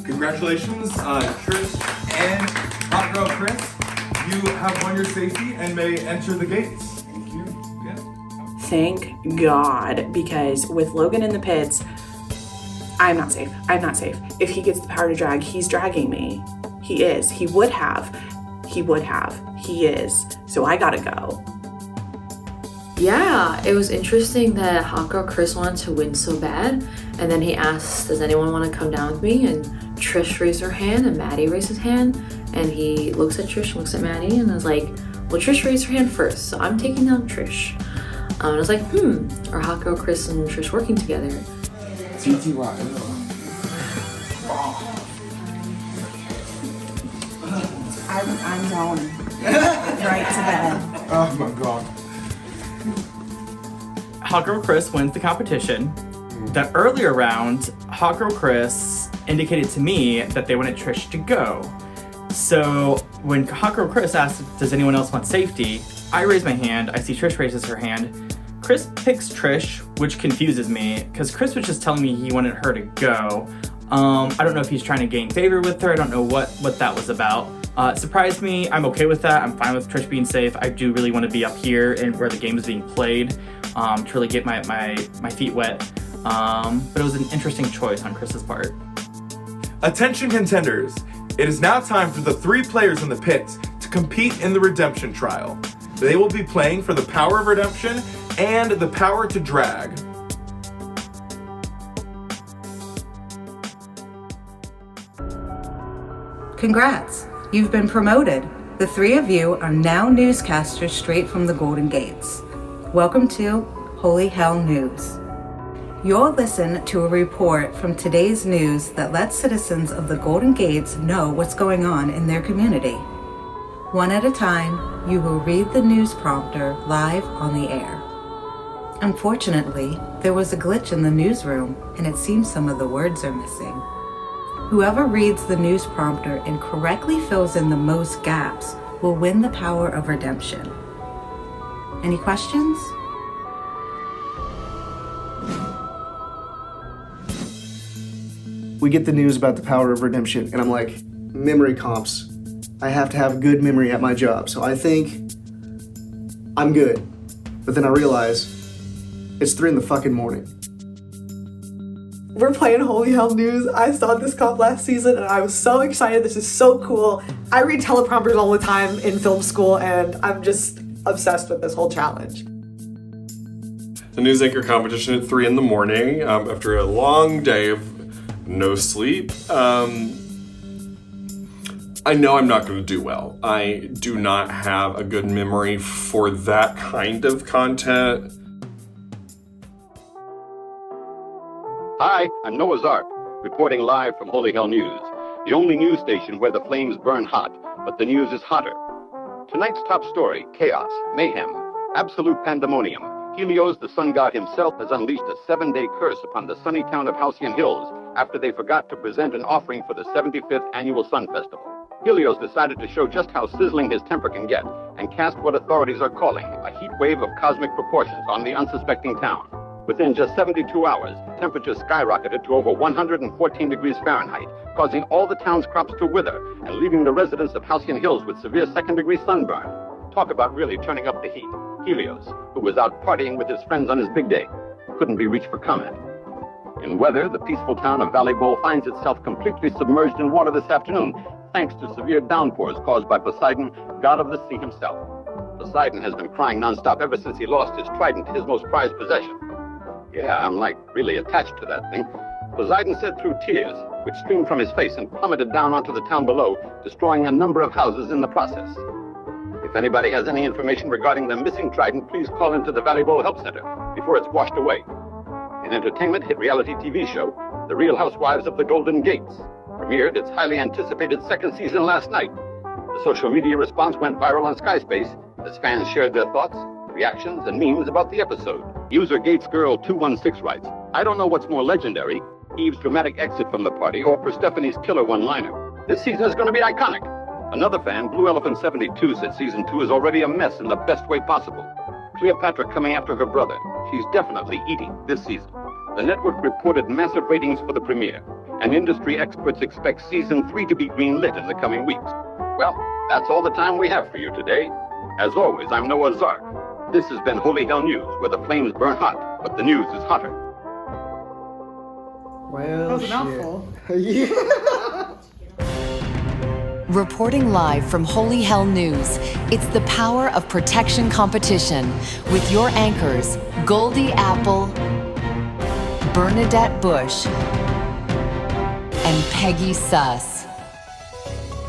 Congratulations, Trish and Hot Girl Chris. You have won your safety and may enter the gates. Thank you. Yeah. Thank God, because with Logan in the pits, I'm not safe. If he gets the power to drag, he's dragging me. He is. He would have. He is. So I gotta go. Yeah, it was interesting that Hot Girl Chris wanted to win so bad. And then he asked, does anyone want to come down with me? And Trish raised her hand and Maddie raised his hand. And he looks at Trish, looks at Maddie, and is like, well, Trish raised her hand first, so I'm taking down Trish. And I was like, are Hot Girl Chris and Trish working together? TTY. I'm going right to bed. Oh my god. Hot Girl Chris wins the competition. That earlier round, Hot Girl Chris indicated to me that they wanted Trish to go. So when Hot Girl Chris asked, does anyone else want safety? I raise my hand, I see Trish raises her hand. Chris picks Trish, which confuses me, because Chris was just telling me he wanted her to go. I don't know if he's trying to gain favor with her, I don't know what that was about. It surprised me, I'm okay with that, I'm fine with Trish being safe. I do really want to be up here and where the game is being played, to really get my feet wet. But it was an interesting choice on Chris's part. Attention contenders, it is now time for the 3 players in the pits to compete in the redemption trial. They will be playing for the power of redemption and the power to drag. Congrats, you've been promoted. The 3 of you are now newscasters straight from the Golden Gates. Welcome to Holy Hell News. You'll listen to a report from today's news that lets citizens of the Golden Gates know what's going on in their community. One at a time, you will read the news prompter live on the air. Unfortunately, there was a glitch in the newsroom, and it seems some of the words are missing. Whoever reads the news prompter and correctly fills in the most gaps will win the power of redemption. Any questions? We get the news about the power of redemption, and I'm like, memory comps. I have to have good memory at my job, so I think I'm good. But then I realize it's 3 in the fucking morning. We're playing Holy Hell News. I saw this comp last season and I was so excited. This is so cool. I read teleprompters all the time in film school and I'm just obsessed with this whole challenge. the news anchor competition at 3 in the morning after a long day of no sleep. I know I'm not going to do well. I do not have a good memory for that kind of content. Hi, I'm Noah's Ark, reporting live from Holy Hell News, the only news station where the flames burn hot, but the news is hotter. Tonight's top story, chaos, mayhem, absolute pandemonium. Helios, the sun god himself, has unleashed a 7-day curse upon the sunny town of Halcyon Hills after they forgot to present an offering for the 75th annual Sun Festival. Helios decided to show just how sizzling his temper can get and cast what authorities are calling a heat wave of cosmic proportions on the unsuspecting town. Within just 72 hours, temperatures skyrocketed to over 114 degrees Fahrenheit, causing all the town's crops to wither and leaving the residents of Halcyon Hills with severe second-degree sunburn. Talk about really turning up the heat. Helios, who was out partying with his friends on his big day, couldn't be reached for comment. In weather, the peaceful town of Valley Bowl finds itself completely submerged in water this afternoon, thanks to severe downpours caused by Poseidon, god of the sea himself. Poseidon has been crying nonstop ever since he lost his trident, his most prized possession. Yeah, I'm like really attached to that thing. Poseidon said through tears, which streamed from his face and plummeted down onto the town below, destroying a number of houses in the process. If anybody has any information regarding the missing trident, please call into the Valley Bowl Help Center before it's washed away. In entertainment, hit reality TV show, The Real Housewives of the Golden Gates premiered its highly anticipated second season last night. The social media response went viral on Skyspace as fans shared their thoughts, reactions, and memes about the episode. User GatesGirl216 writes, I don't know what's more legendary, Eve's dramatic exit from the party or Persephone's killer one-liner. This season is going to be iconic. Another fan, Blue Elephant 72, said season 2 is already a mess in the best way possible. Cleopatra coming after her brother. She's definitely eating this season. The network reported massive ratings for the premiere, and industry experts expect season 3 to be greenlit in the coming weeks. Well, that's all the time we have for you today. As always, I'm Noah Zark. This has been Holy Hell News, where the flames burn hot, but the news is hotter. Well, That was a mouthful. Yeah. Reporting live from Holy Hell News, it's the power of protection competition with your anchors, Goldie Apple, Bernadette Bush, and Peggy Suss.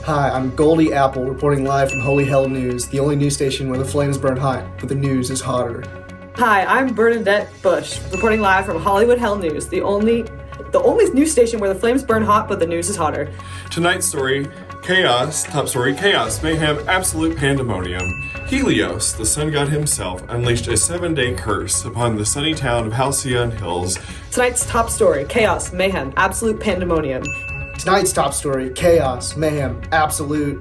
Hi, I'm Goldie Apple, reporting live from Holy Hell News, the only news station where the flames burn hot, but the news is hotter. Hi, I'm Bernadette Bush, reporting live from Hollywood Hell News, the only news station where the flames burn hot, but the news is hotter. Tonight's story, chaos, top story, chaos, mayhem, absolute pandemonium. Helios, the sun god himself, unleashed a 7-day curse upon the sunny town of Halcyon Hills. Tonight's top story, chaos, mayhem, absolute pandemonium. Tonight's top story, chaos, mayhem, absolute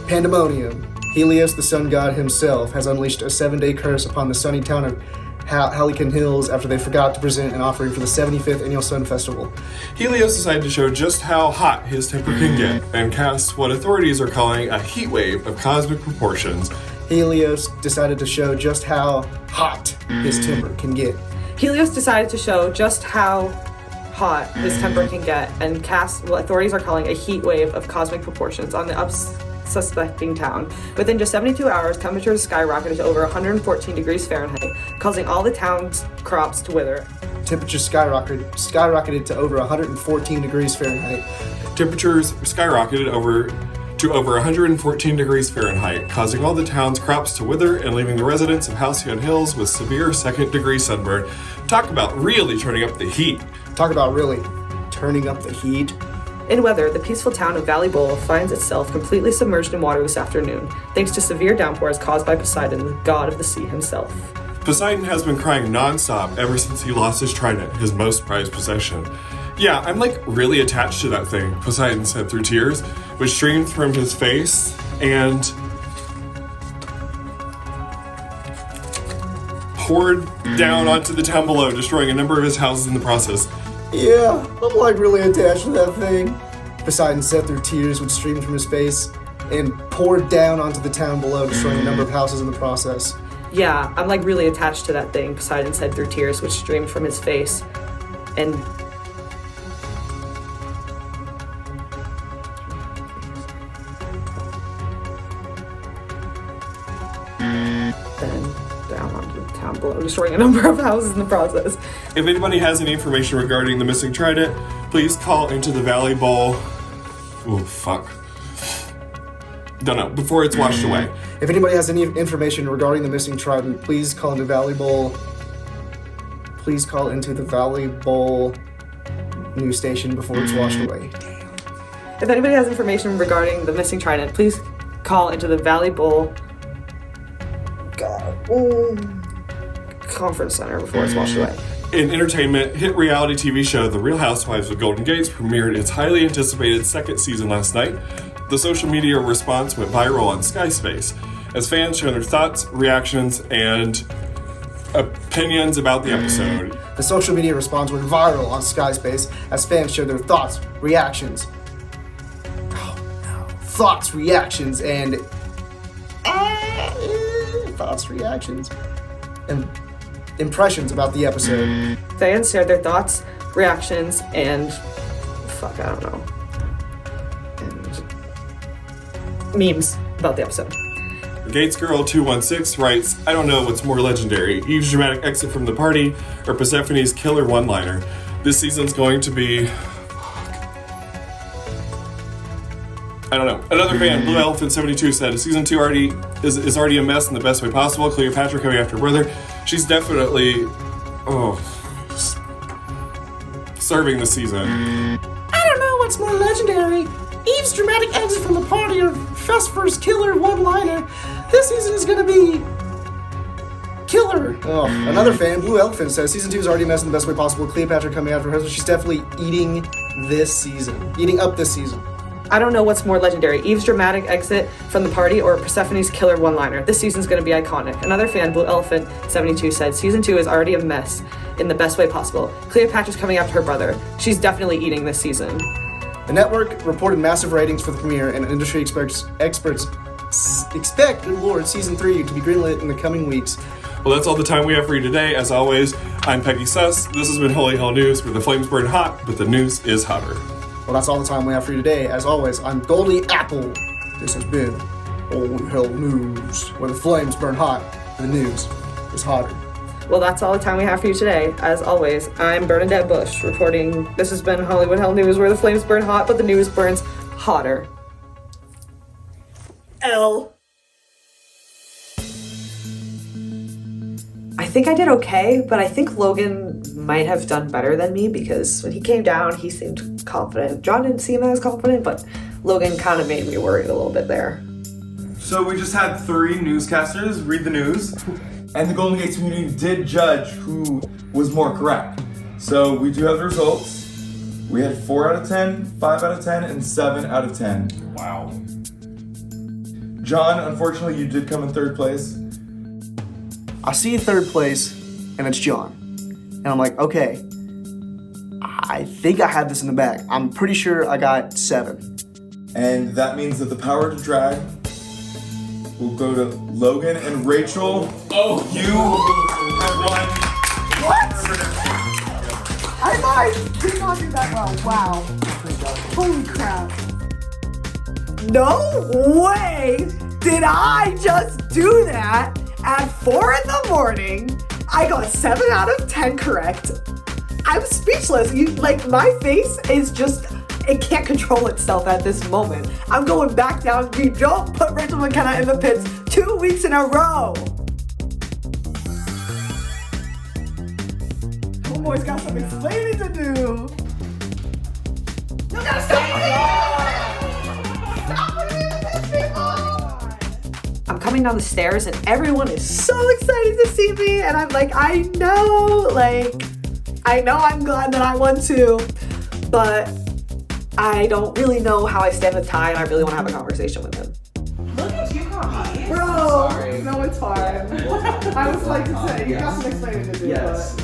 pandemonium. Helios, the sun god himself, has unleashed a 7-day curse upon the sunny town of Halcyon Hills after they forgot to present an offering for the 75th annual Sun Festival. Helios decided to show just how hot his temper can get and cast what authorities are calling a heat wave of cosmic proportions. Helios decided to show just how hot his temper can get. Helios decided to show just how hot his temper can get and cast what authorities are calling a heat wave of cosmic proportions on the unsuspecting town. Within just 72 hours, temperatures skyrocketed to over 114 degrees Fahrenheit, causing all the town's crops to wither. Temperatures skyrocketed to over 114 degrees Fahrenheit. Temperatures skyrocketed to over 114 degrees Fahrenheit, causing all the town's crops to wither and leaving the residents of Halcyon Hills with severe second-degree sunburn. Talk about really turning up the heat. Talk about really turning up the heat. In weather, the peaceful town of Valley Bowl finds itself completely submerged in water this afternoon, thanks to severe downpours caused by Poseidon, the god of the sea himself. Poseidon has been crying non-stop ever since he lost his trident, his most prized possession. Yeah, I'm like really attached to that thing, Poseidon said through tears, which streamed from his face and poured down onto the town below, destroying a number of his houses in the process. Yeah, I'm like really attached to that thing. Poseidon said through tears which streamed from his face and poured down onto the town below, destroying a number of houses in the process. Yeah, I'm like really attached to that thing, Poseidon said through tears which streamed from his face. And then down onto the town below, destroying a number of houses in the process. If anybody has any information regarding the missing trident, please call into the Valley Bowl. Oh, fuck. Don't know, before it's washed away. If anybody has any information regarding the missing trident, please call into Valley Bowl. Please call into the Valley Bowl news station before it's washed away. If anybody has information regarding the missing trident, please call into the Valley Bowl Conference Center before it's washed away. In entertainment, hit reality TV show The Real Housewives of Golden Gates premiered its highly anticipated second season last night. The social media response went viral on Skyspace as fans shared their thoughts, reactions, and opinions about the episode. The social media response went viral on Skyspace as fans shared their thoughts, reactions, and impressions about the episode. Fans shared their thoughts, reactions, and memes about the episode. Gates Girl 216 writes, I don't know what's more legendary, Eve's dramatic exit from the party or Persephone's killer one-liner. This season's going to be... I don't know. Another fan, Blue Elephant 72, said season 2 is already a mess in the best way possible. Cleopatra coming after her brother. She's definitely serving the season. I don't know what's more legendary. Eve's dramatic exit from the party or Vesper's killer one-liner. This season is gonna be killer. Another fan, Blue Elephant, says season 2 is already a mess in the best way possible. Cleopatra coming after her husband. She's definitely eating up this season. I don't know what's more legendary, Eve's dramatic exit from the party or Persephone's killer one-liner. This season's gonna be iconic. Another fan, Blue Elephant 72, said season 2 is already a mess in the best way possible. Cleopatra's coming after her brother. She's definitely eating this season. The network reported massive ratings for the premiere, and industry experts expect Good Lord season 3 to be greenlit in the coming weeks. Well, that's all the time we have for you today. As always, I'm Peggy Suss. This has been Holy Hell News, where the flames burn hot, but the news is hotter. Well, that's all the time we have for you today. As always, I'm Goldie Apple. This has been Holy Hell News, where the flames burn hot, and the news is hotter. Well, that's all the time we have for you today. As always, I'm Bernadette Bush, reporting this has been Hollywood Hell News, where the flames burn hot, but the news burns hotter. L. I think I did okay, but I think Logan might have done better than me because when he came down, he seemed confident. John didn't seem as confident, but Logan kind of made me worried a little bit there. So we just had 3 newscasters read the news, and the Golden Gates community did judge who was more correct. So we do have the results. We had 4 out of 10, 5 out of 10, and 7 out of 10. Wow. John, unfortunately, you did come in 3rd place. I see 3rd place, and it's John. And I'm like, okay, I think I have this in the bag. I'm pretty sure I got 7. And that means that the power to drag will go to Logan and Rachel. Oh, you have won. What? I did not do that well. Wow. Holy crap. No way did I just do that at 4 in the morning. I got 7 out of 10 correct. I'm speechless. My face is just, it can't control itself at this moment. I'm going back down. You don't put Rachel McKenna in the pits 2 weeks in a row. Homeboy's got some explaining to do. You gotta stop putting it in this people. I'm coming down the stairs and everyone is so excited to see me, and I'm like, I know I'm glad that I won too, but I don't really know how I stand with Ty, and I really want to have a conversation with him. Look at you, Bro, no, it's fine. I was like to say, you got some explaining to do. Yes.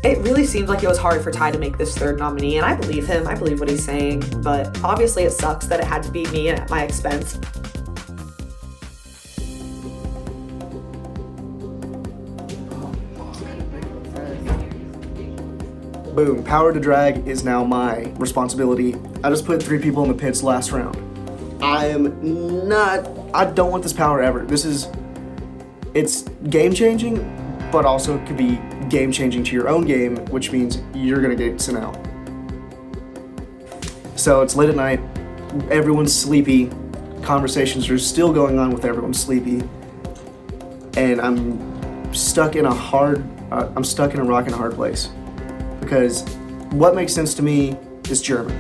It really seemed like it was hard for Ty to make this 3rd nominee, and I believe him. I believe what he's saying, but obviously it sucks that it had to be me and at my expense. Boom, power to drag is now my responsibility. I just put 3 people in the pits last round. I don't want this power ever. This is it's game changing, but also could be game changing to your own game, which means you're gonna get sent out. So it's late at night, everyone's sleepy, conversations are still going on with everyone sleepy, and I'm stuck in a rock and a hard place. Because what makes sense to me is German.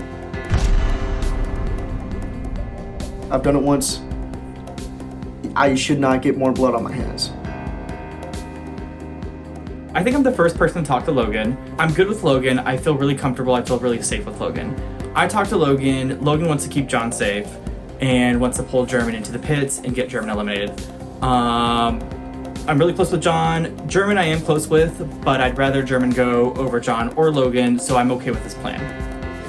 I've done it once. I should not get more blood on my hands. I think I'm the first person to talk to Logan. I'm good with Logan. I feel really comfortable. I feel really safe with Logan. I talked to Logan. Logan wants to keep John safe and wants to pull German into the pits and get German eliminated. I'm really close with John. German I am close with, but I'd rather German go over John or Logan, so I'm okay with this plan.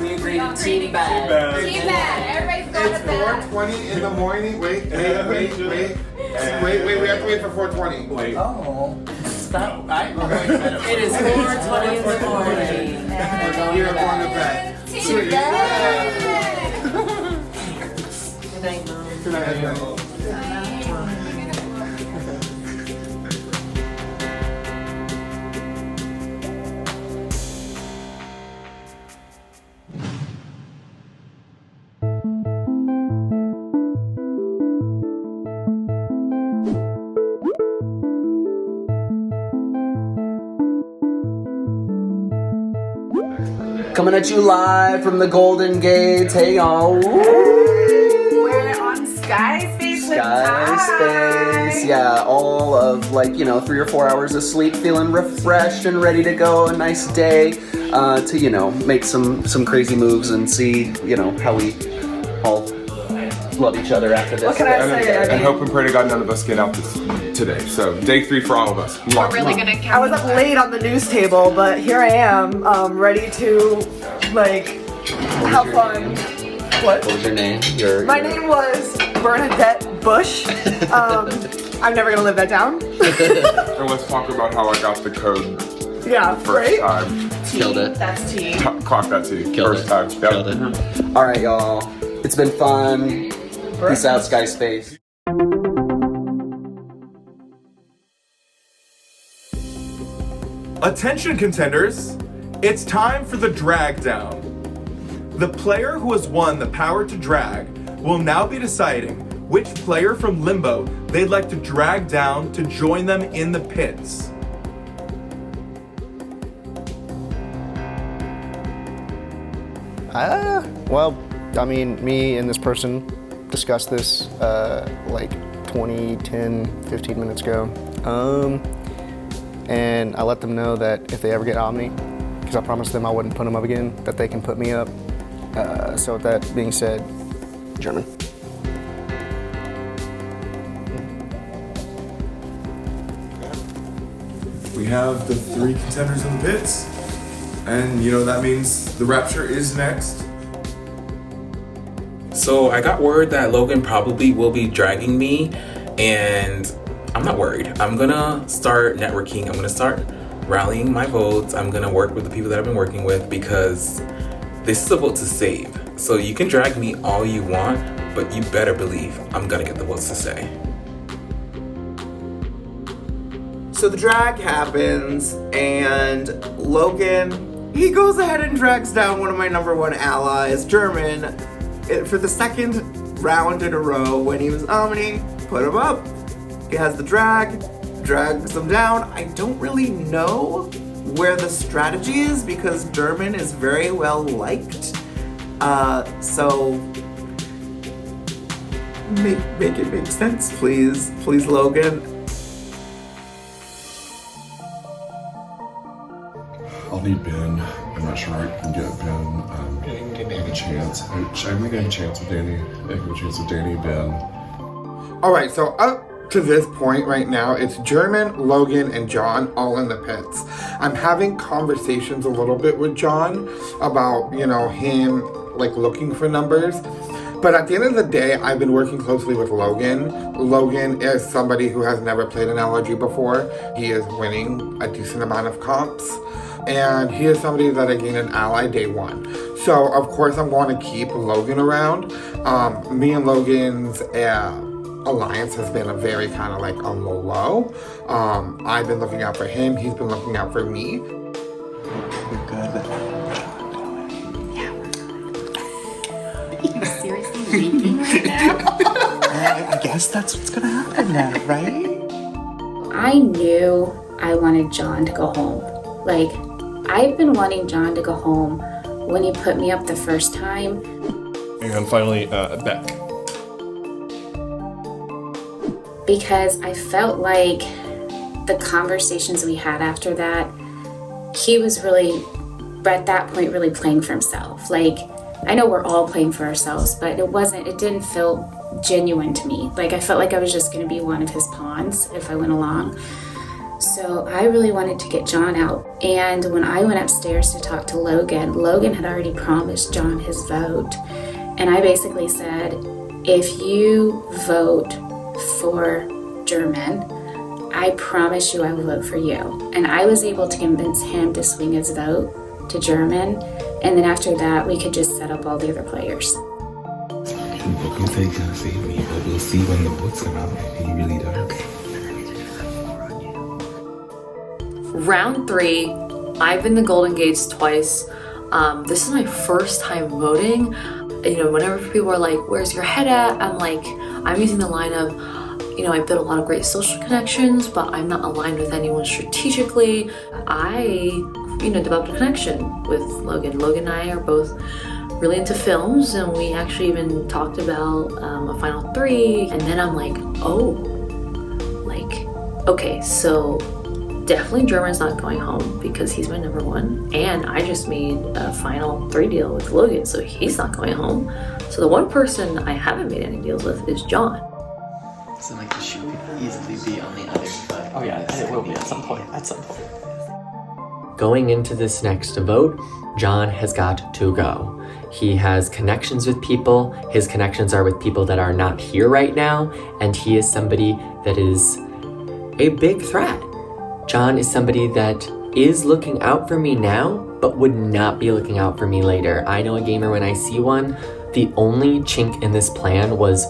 We agree to team bad. Everybody's going It's to bed. 4:20 in the morning. Wait. We have to wait for 4:20. Wait. Oh, stop. It is 4:20 in the morning. We're going to bed. Team bad. Good night, Mom. Good night, Mom. Coming at you live from the Golden Gates. Hey y'all. We're on Sky Space with Sky Space. Yeah, all of 3 or 4 hours of sleep, feeling refreshed and ready to go. A nice day to make some crazy moves and see how we all love each other after this. What can I say? And hope and pray to God none of us get out today. So day 3 for all of us. We're really gonna count. I was up late on the news table, but here I am, ready to have fun. What? What was your name? My name was Bernadette Bush. I'm never gonna live that down. And let's talk about how I got the code. Yeah, the first time. Killed it. That's T. Clock that T. Killed first it. time. Yep. Killed it. All right, y'all. It's been fun. Peace out, Sky Space. Attention contenders, it's time for the drag down. The player who has won the power to drag will now be deciding which player from Limbo they'd like to drag down to join them in the pits. Well, I mean, me and this person discussed this 10, 15 minutes ago. And I let them know that if they ever get Omni, because I promised them I wouldn't put them up again, that they can put me up. So with that being said, German. We have the 3 contenders in the pits. And that means the Rapture is next. So I got word that Logan probably will be dragging me, and I'm not worried. I'm gonna start networking. I'm gonna start rallying my votes. I'm gonna work with the people that I've been working with because this is a vote to save. So you can drag me all you want, but you better believe I'm gonna get the votes to stay. So the drag happens, and Logan, he goes ahead and drags down one of my number 1 allies, German, for the second round in a row. When he was Omni, put him up. He has the drags him down. I don't really know where the strategy is because German is very well liked. So make it make sense, please. Please, Logan. I'll need Ben. I'm not sure I can get Ben. I have a chance. I'm gonna have a chance with Danny. I have a chance with Danny, Ben. Alright, so up to this point right now, it's German, Logan, and John all in the pits. I'm having conversations a little bit with John about, him looking for numbers. But at the end of the day, I've been working closely with Logan. Logan is somebody who has never played an LRG before. He is winning a decent amount of comps. And he is somebody that I gained an ally day 1. So of course I'm going to keep Logan around. Me and Logan's alliance has been a very kind of like on the low. I've been looking out for him. He's been looking out for me. We're good. Are you seriously leaking right now? I guess that's what's gonna happen now, right? I knew I wanted John to go home. Like, I've been wanting John to go home when he put me up the first time. And finally, Beck. Because I felt like the conversations we had after that, he was really, at that point, really playing for himself. Like, I know we're all playing for ourselves, but it didn't feel genuine to me. Like, I felt like I was just gonna be one of his pawns if I went along. So I really wanted to get John out. And when I went upstairs to talk to Logan had already promised John his vote. And I basically said, if you vote for German, I promise you I will vote for you. And I was able to convince him to swing his vote to German. And then after that, we could just set up all the other players. Welcome to He's Gonna Save Me, but we'll see when the books come out if he really does. Round 3, I've been the Golden Gates twice. This is my first time voting. You know, whenever people are like, where's your head at? I'm using the line of, you know, I built a lot of great social connections, but I'm not aligned with anyone strategically. I, developed a connection with Logan. Logan and I are both really into films, and we actually even talked about a final 3. And then I'm like, okay, so definitely German's not going home because he's my number 1. And I just made a final 3 deal with Logan, so he's not going home. So the one person I haven't made any deals with is John. So like the shoe could easily be on the other foot. Oh yeah, it will be at some point. Going into this next vote, John has got to go. He has connections with people. His connections are with people that are not here right now, and he is somebody that is a big threat. John is somebody that is looking out for me now, but would not be looking out for me later. I know a gamer when I see one. The only chink in this plan was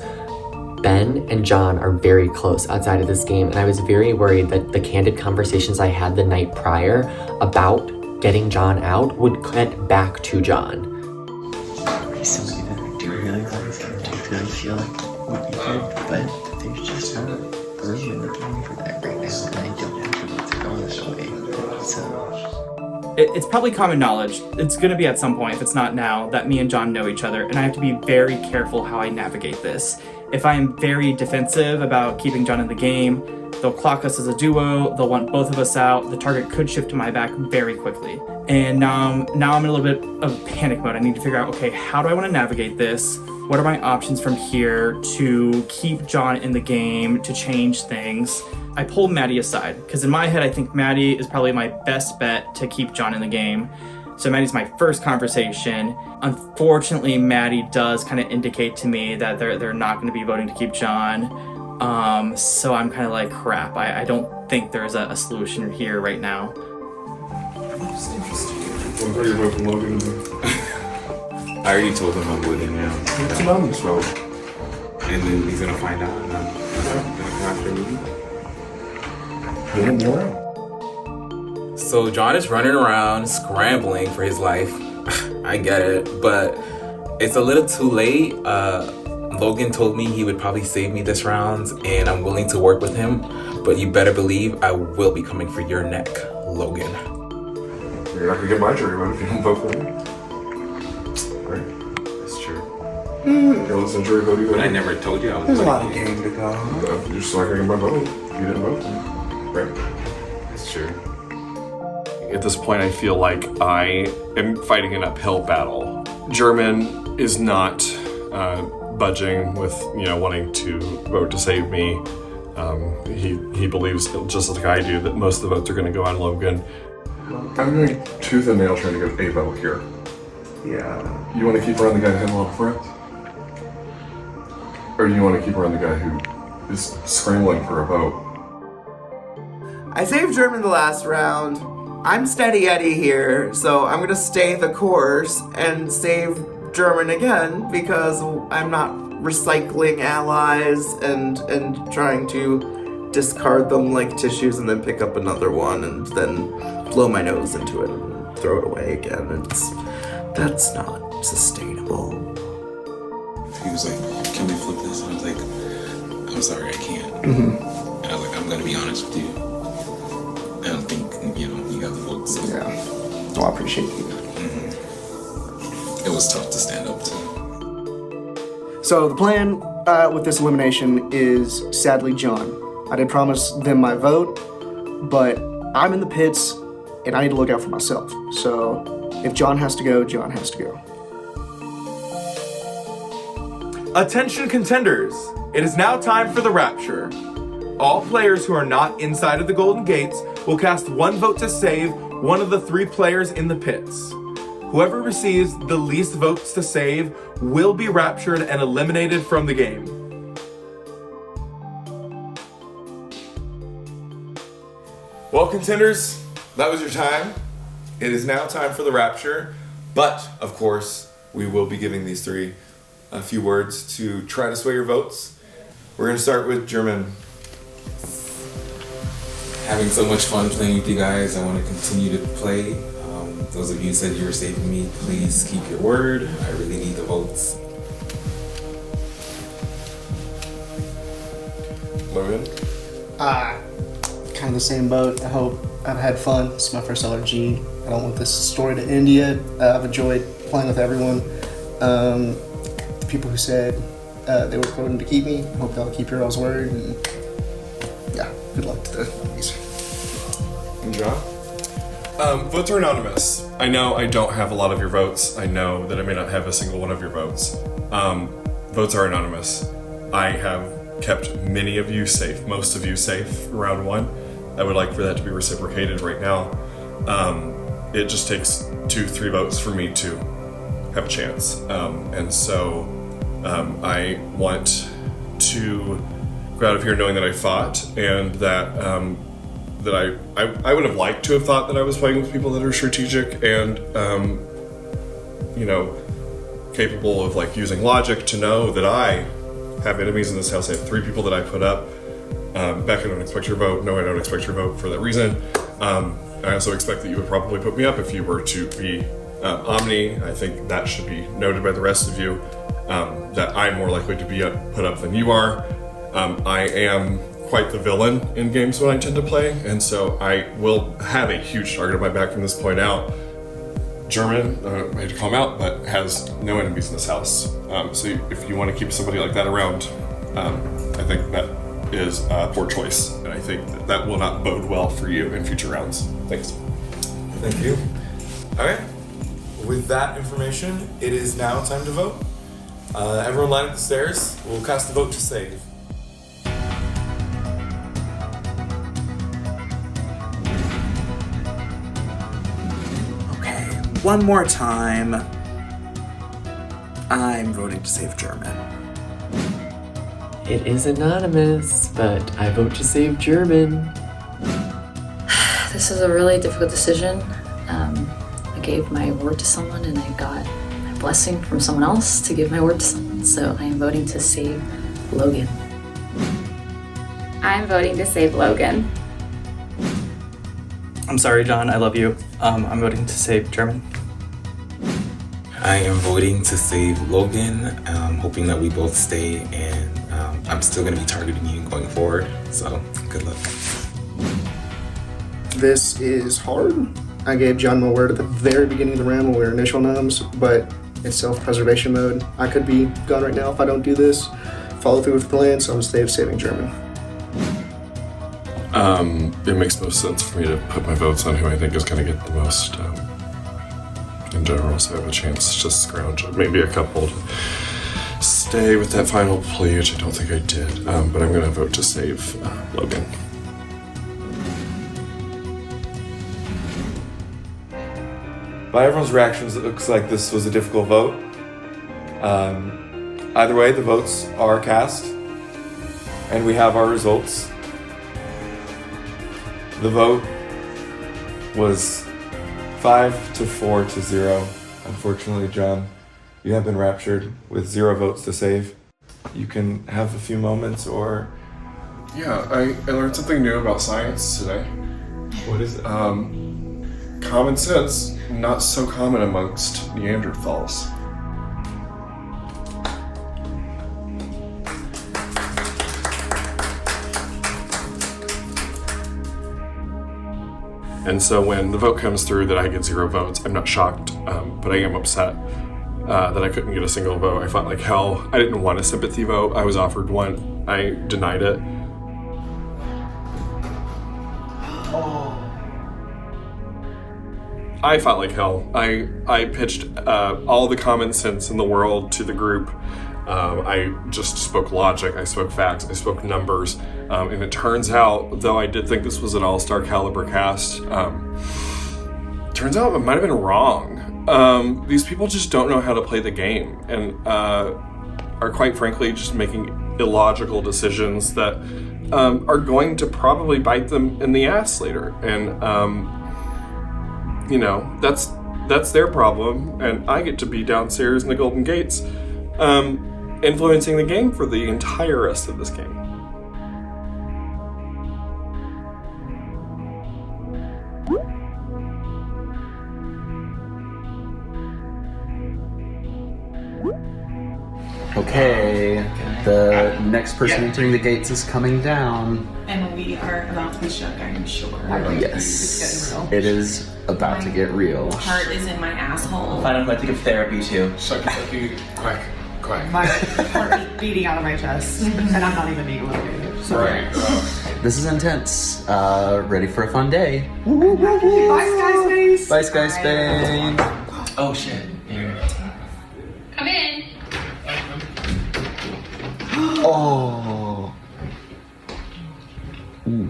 Ben and John are very close outside of this game, and I was very worried that the candid conversations I had the night prior about getting John out would get back to John. He's somebody that I do really like and I really feel like would be good, but there's just not room in the game for that right now, and I don't have to let it go that way. So It's probably common knowledge. It's going to be at some point, if it's not now, that me and John know each other, and I have to be very careful how I navigate this. If I am very defensive about keeping John in the game, they'll clock us as a duo, they'll want both of us out, the target could shift to my back very quickly. And now I'm in a little bit of panic mode. I need to figure out, okay, how do I want to navigate this? What are my options from here to keep John in the game, to change things? I pull Maddie aside, because in my head, I think Maddie is probably my best bet to keep John in the game. So Maddie's my first conversation. Unfortunately, Maddie does kind of indicate to me that they're not going to be voting to keep John. So I'm kind of like, crap, I don't think there's a solution here right now. I already told him I'm with him now. It's anonymous vote. And then he's gonna find out, and I'm gonna come after me. So John is running around, scrambling for his life. I get it, but it's a little too late. Logan told me he would probably save me this round, and I'm willing to work with him. But you better believe I will be coming for your neck, Logan. You're not gonna get my jury vote if you don't vote for me. Right? That's true. You're listening to jury vote either. But I never told you I was. There's a lot of game to go. You're just not gonna get my vote. You didn't vote for me. Right? That's true. At this point, I feel like I am fighting an uphill battle. German is not budging with, wanting to vote to save me. He believes, just like I do, that most of the votes are going to go on Logan. I'm going tooth and nail trying to get a vote here. Yeah. You want to keep around the guy that has a lot of friends? Or do you want to keep around the guy who is scrambling for a vote? I saved German the last round. I'm steady Eddie here, so I'm gonna stay the course and save German again because I'm not recycling allies and trying to discard them like tissues and then pick up another one and then blow my nose into it and throw it away again. That's not sustainable. He was like, can we flip this? And I was like, I'm sorry, I can't. Mm-hmm. And I was like, I'm gonna be honest with you. I don't think, you got the votes. Yeah. Well, I appreciate you. It was tough to stand up to. So the plan with this elimination is sadly John. I did promise them my vote, but I'm in the pits and I need to look out for myself. So if John has to go, John has to go. Attention contenders, it is now time for the rapture. All players who are not inside of the Golden Gates will cast one vote to save one of the 3 players in the pits. Whoever receives the least votes to save will be raptured and eliminated from the game. Well, contenders, that was your time. It is now time for the rapture, but of course, we will be giving these 3 a few words to try to sway your votes. We're gonna start with German. Having so much fun playing with you guys, I want to continue to play. Those of you who said you were saving me, please keep your word. I really need the votes. Logan? Kind of the same boat. I hope I've had fun. It's my first LRG. I don't want this story to end yet. I've enjoyed playing with everyone. The people who said they were voting to keep me, I hope they'll keep your all's word. And yeah, good luck to the ladies. And John? Votes are anonymous. I know I don't have a lot of your votes. I know that I may not have a single one of your votes. Votes are anonymous. I have kept many of you safe, most of you safe round 1. I would like for that to be reciprocated right now. It just takes 2-3 votes for me to have a chance. And so I want to go out of here knowing that I fought and that I would have liked to have thought that I was playing with people that are strategic and capable of like using logic to know that I have enemies in this house. I have 3 people that I put up. Beck, I don't expect your vote. No, I don't expect your vote for that reason. I also expect that you would probably put me up if you were to be Omni. I think that should be noted by the rest of you, that I'm more likely to be put up than you are. I am quite the villain in games when I tend to play, and so I will have a huge target on my back from this point out. German, I hate to call him out, but has no enemies in this house. So if you want to keep somebody like that around, I think that is a poor choice, and I think that will not bode well for you in future rounds. Thanks. Thank you. All right. With that information, it is now time to vote. Everyone line up the stairs. We'll cast the vote to save. Okay, one more time. I'm voting to save German. It is anonymous, but I vote to save German. This is a really difficult decision. I gave my word to someone and I got my blessing from someone else to give my word to someone, so I am voting to save Logan. I'm voting to save Logan. I'm sorry, John. I love you. I'm voting to save German. I am voting to save Logan, hoping that we both stay, and I'm still going to be targeting you going forward, so good luck. This is hard. I gave John my word at the very beginning of the round when we were initial noms, but it's self-preservation mode. I could be gone right now if I don't do this. Follow through with the plan, so I'm gonna saving German. It makes most sense for me to put my votes on who I think is going to get the most in general, so I have a chance to scrounge maybe a couple to stay with that final plea, which I don't think I did, but I'm going to vote to save Logan. By everyone's reactions, it looks like this was a difficult vote. Either way, the votes are cast, and we have our results. The vote was 5-4-0. Unfortunately, John, you have been raptured with 0 votes to save. you can have a few moments, or... Yeah, I learned something new about science today. What is it? Common sense, not so common amongst Neanderthals. And so when the vote comes through that I get 0 votes, I'm not shocked, but I am upset that I couldn't get a single vote. I felt like hell. I didn't want a sympathy vote. I was offered one. I denied it. I felt like hell. I pitched all the common sense in the world to the group. I just spoke logic, I spoke facts, I spoke numbers, and it turns out, though I did think this was an all-star caliber cast, turns out I might have been wrong. These people just don't know how to play the game, and are quite frankly just making illogical decisions that are going to probably bite them in the ass later. And you know, that's their problem, and I get to be downstairs in the Golden Gates, influencing the game for the entire rest of this game. Okay, the next person entering the gates is coming down. And we are about to be shook, I'm sure. Yes, it is about to get real. Heart is in my asshole. Fine, I'm going to think of therapy too. Quack, quack. My heart is beating out of my chest, and I'm not even being eliminated. So. Right. This is intense. Ready for a fun day. Bye, Sky Space. Bye, Sky Space. Oh shit. Here. Come in. Oh. Ooh.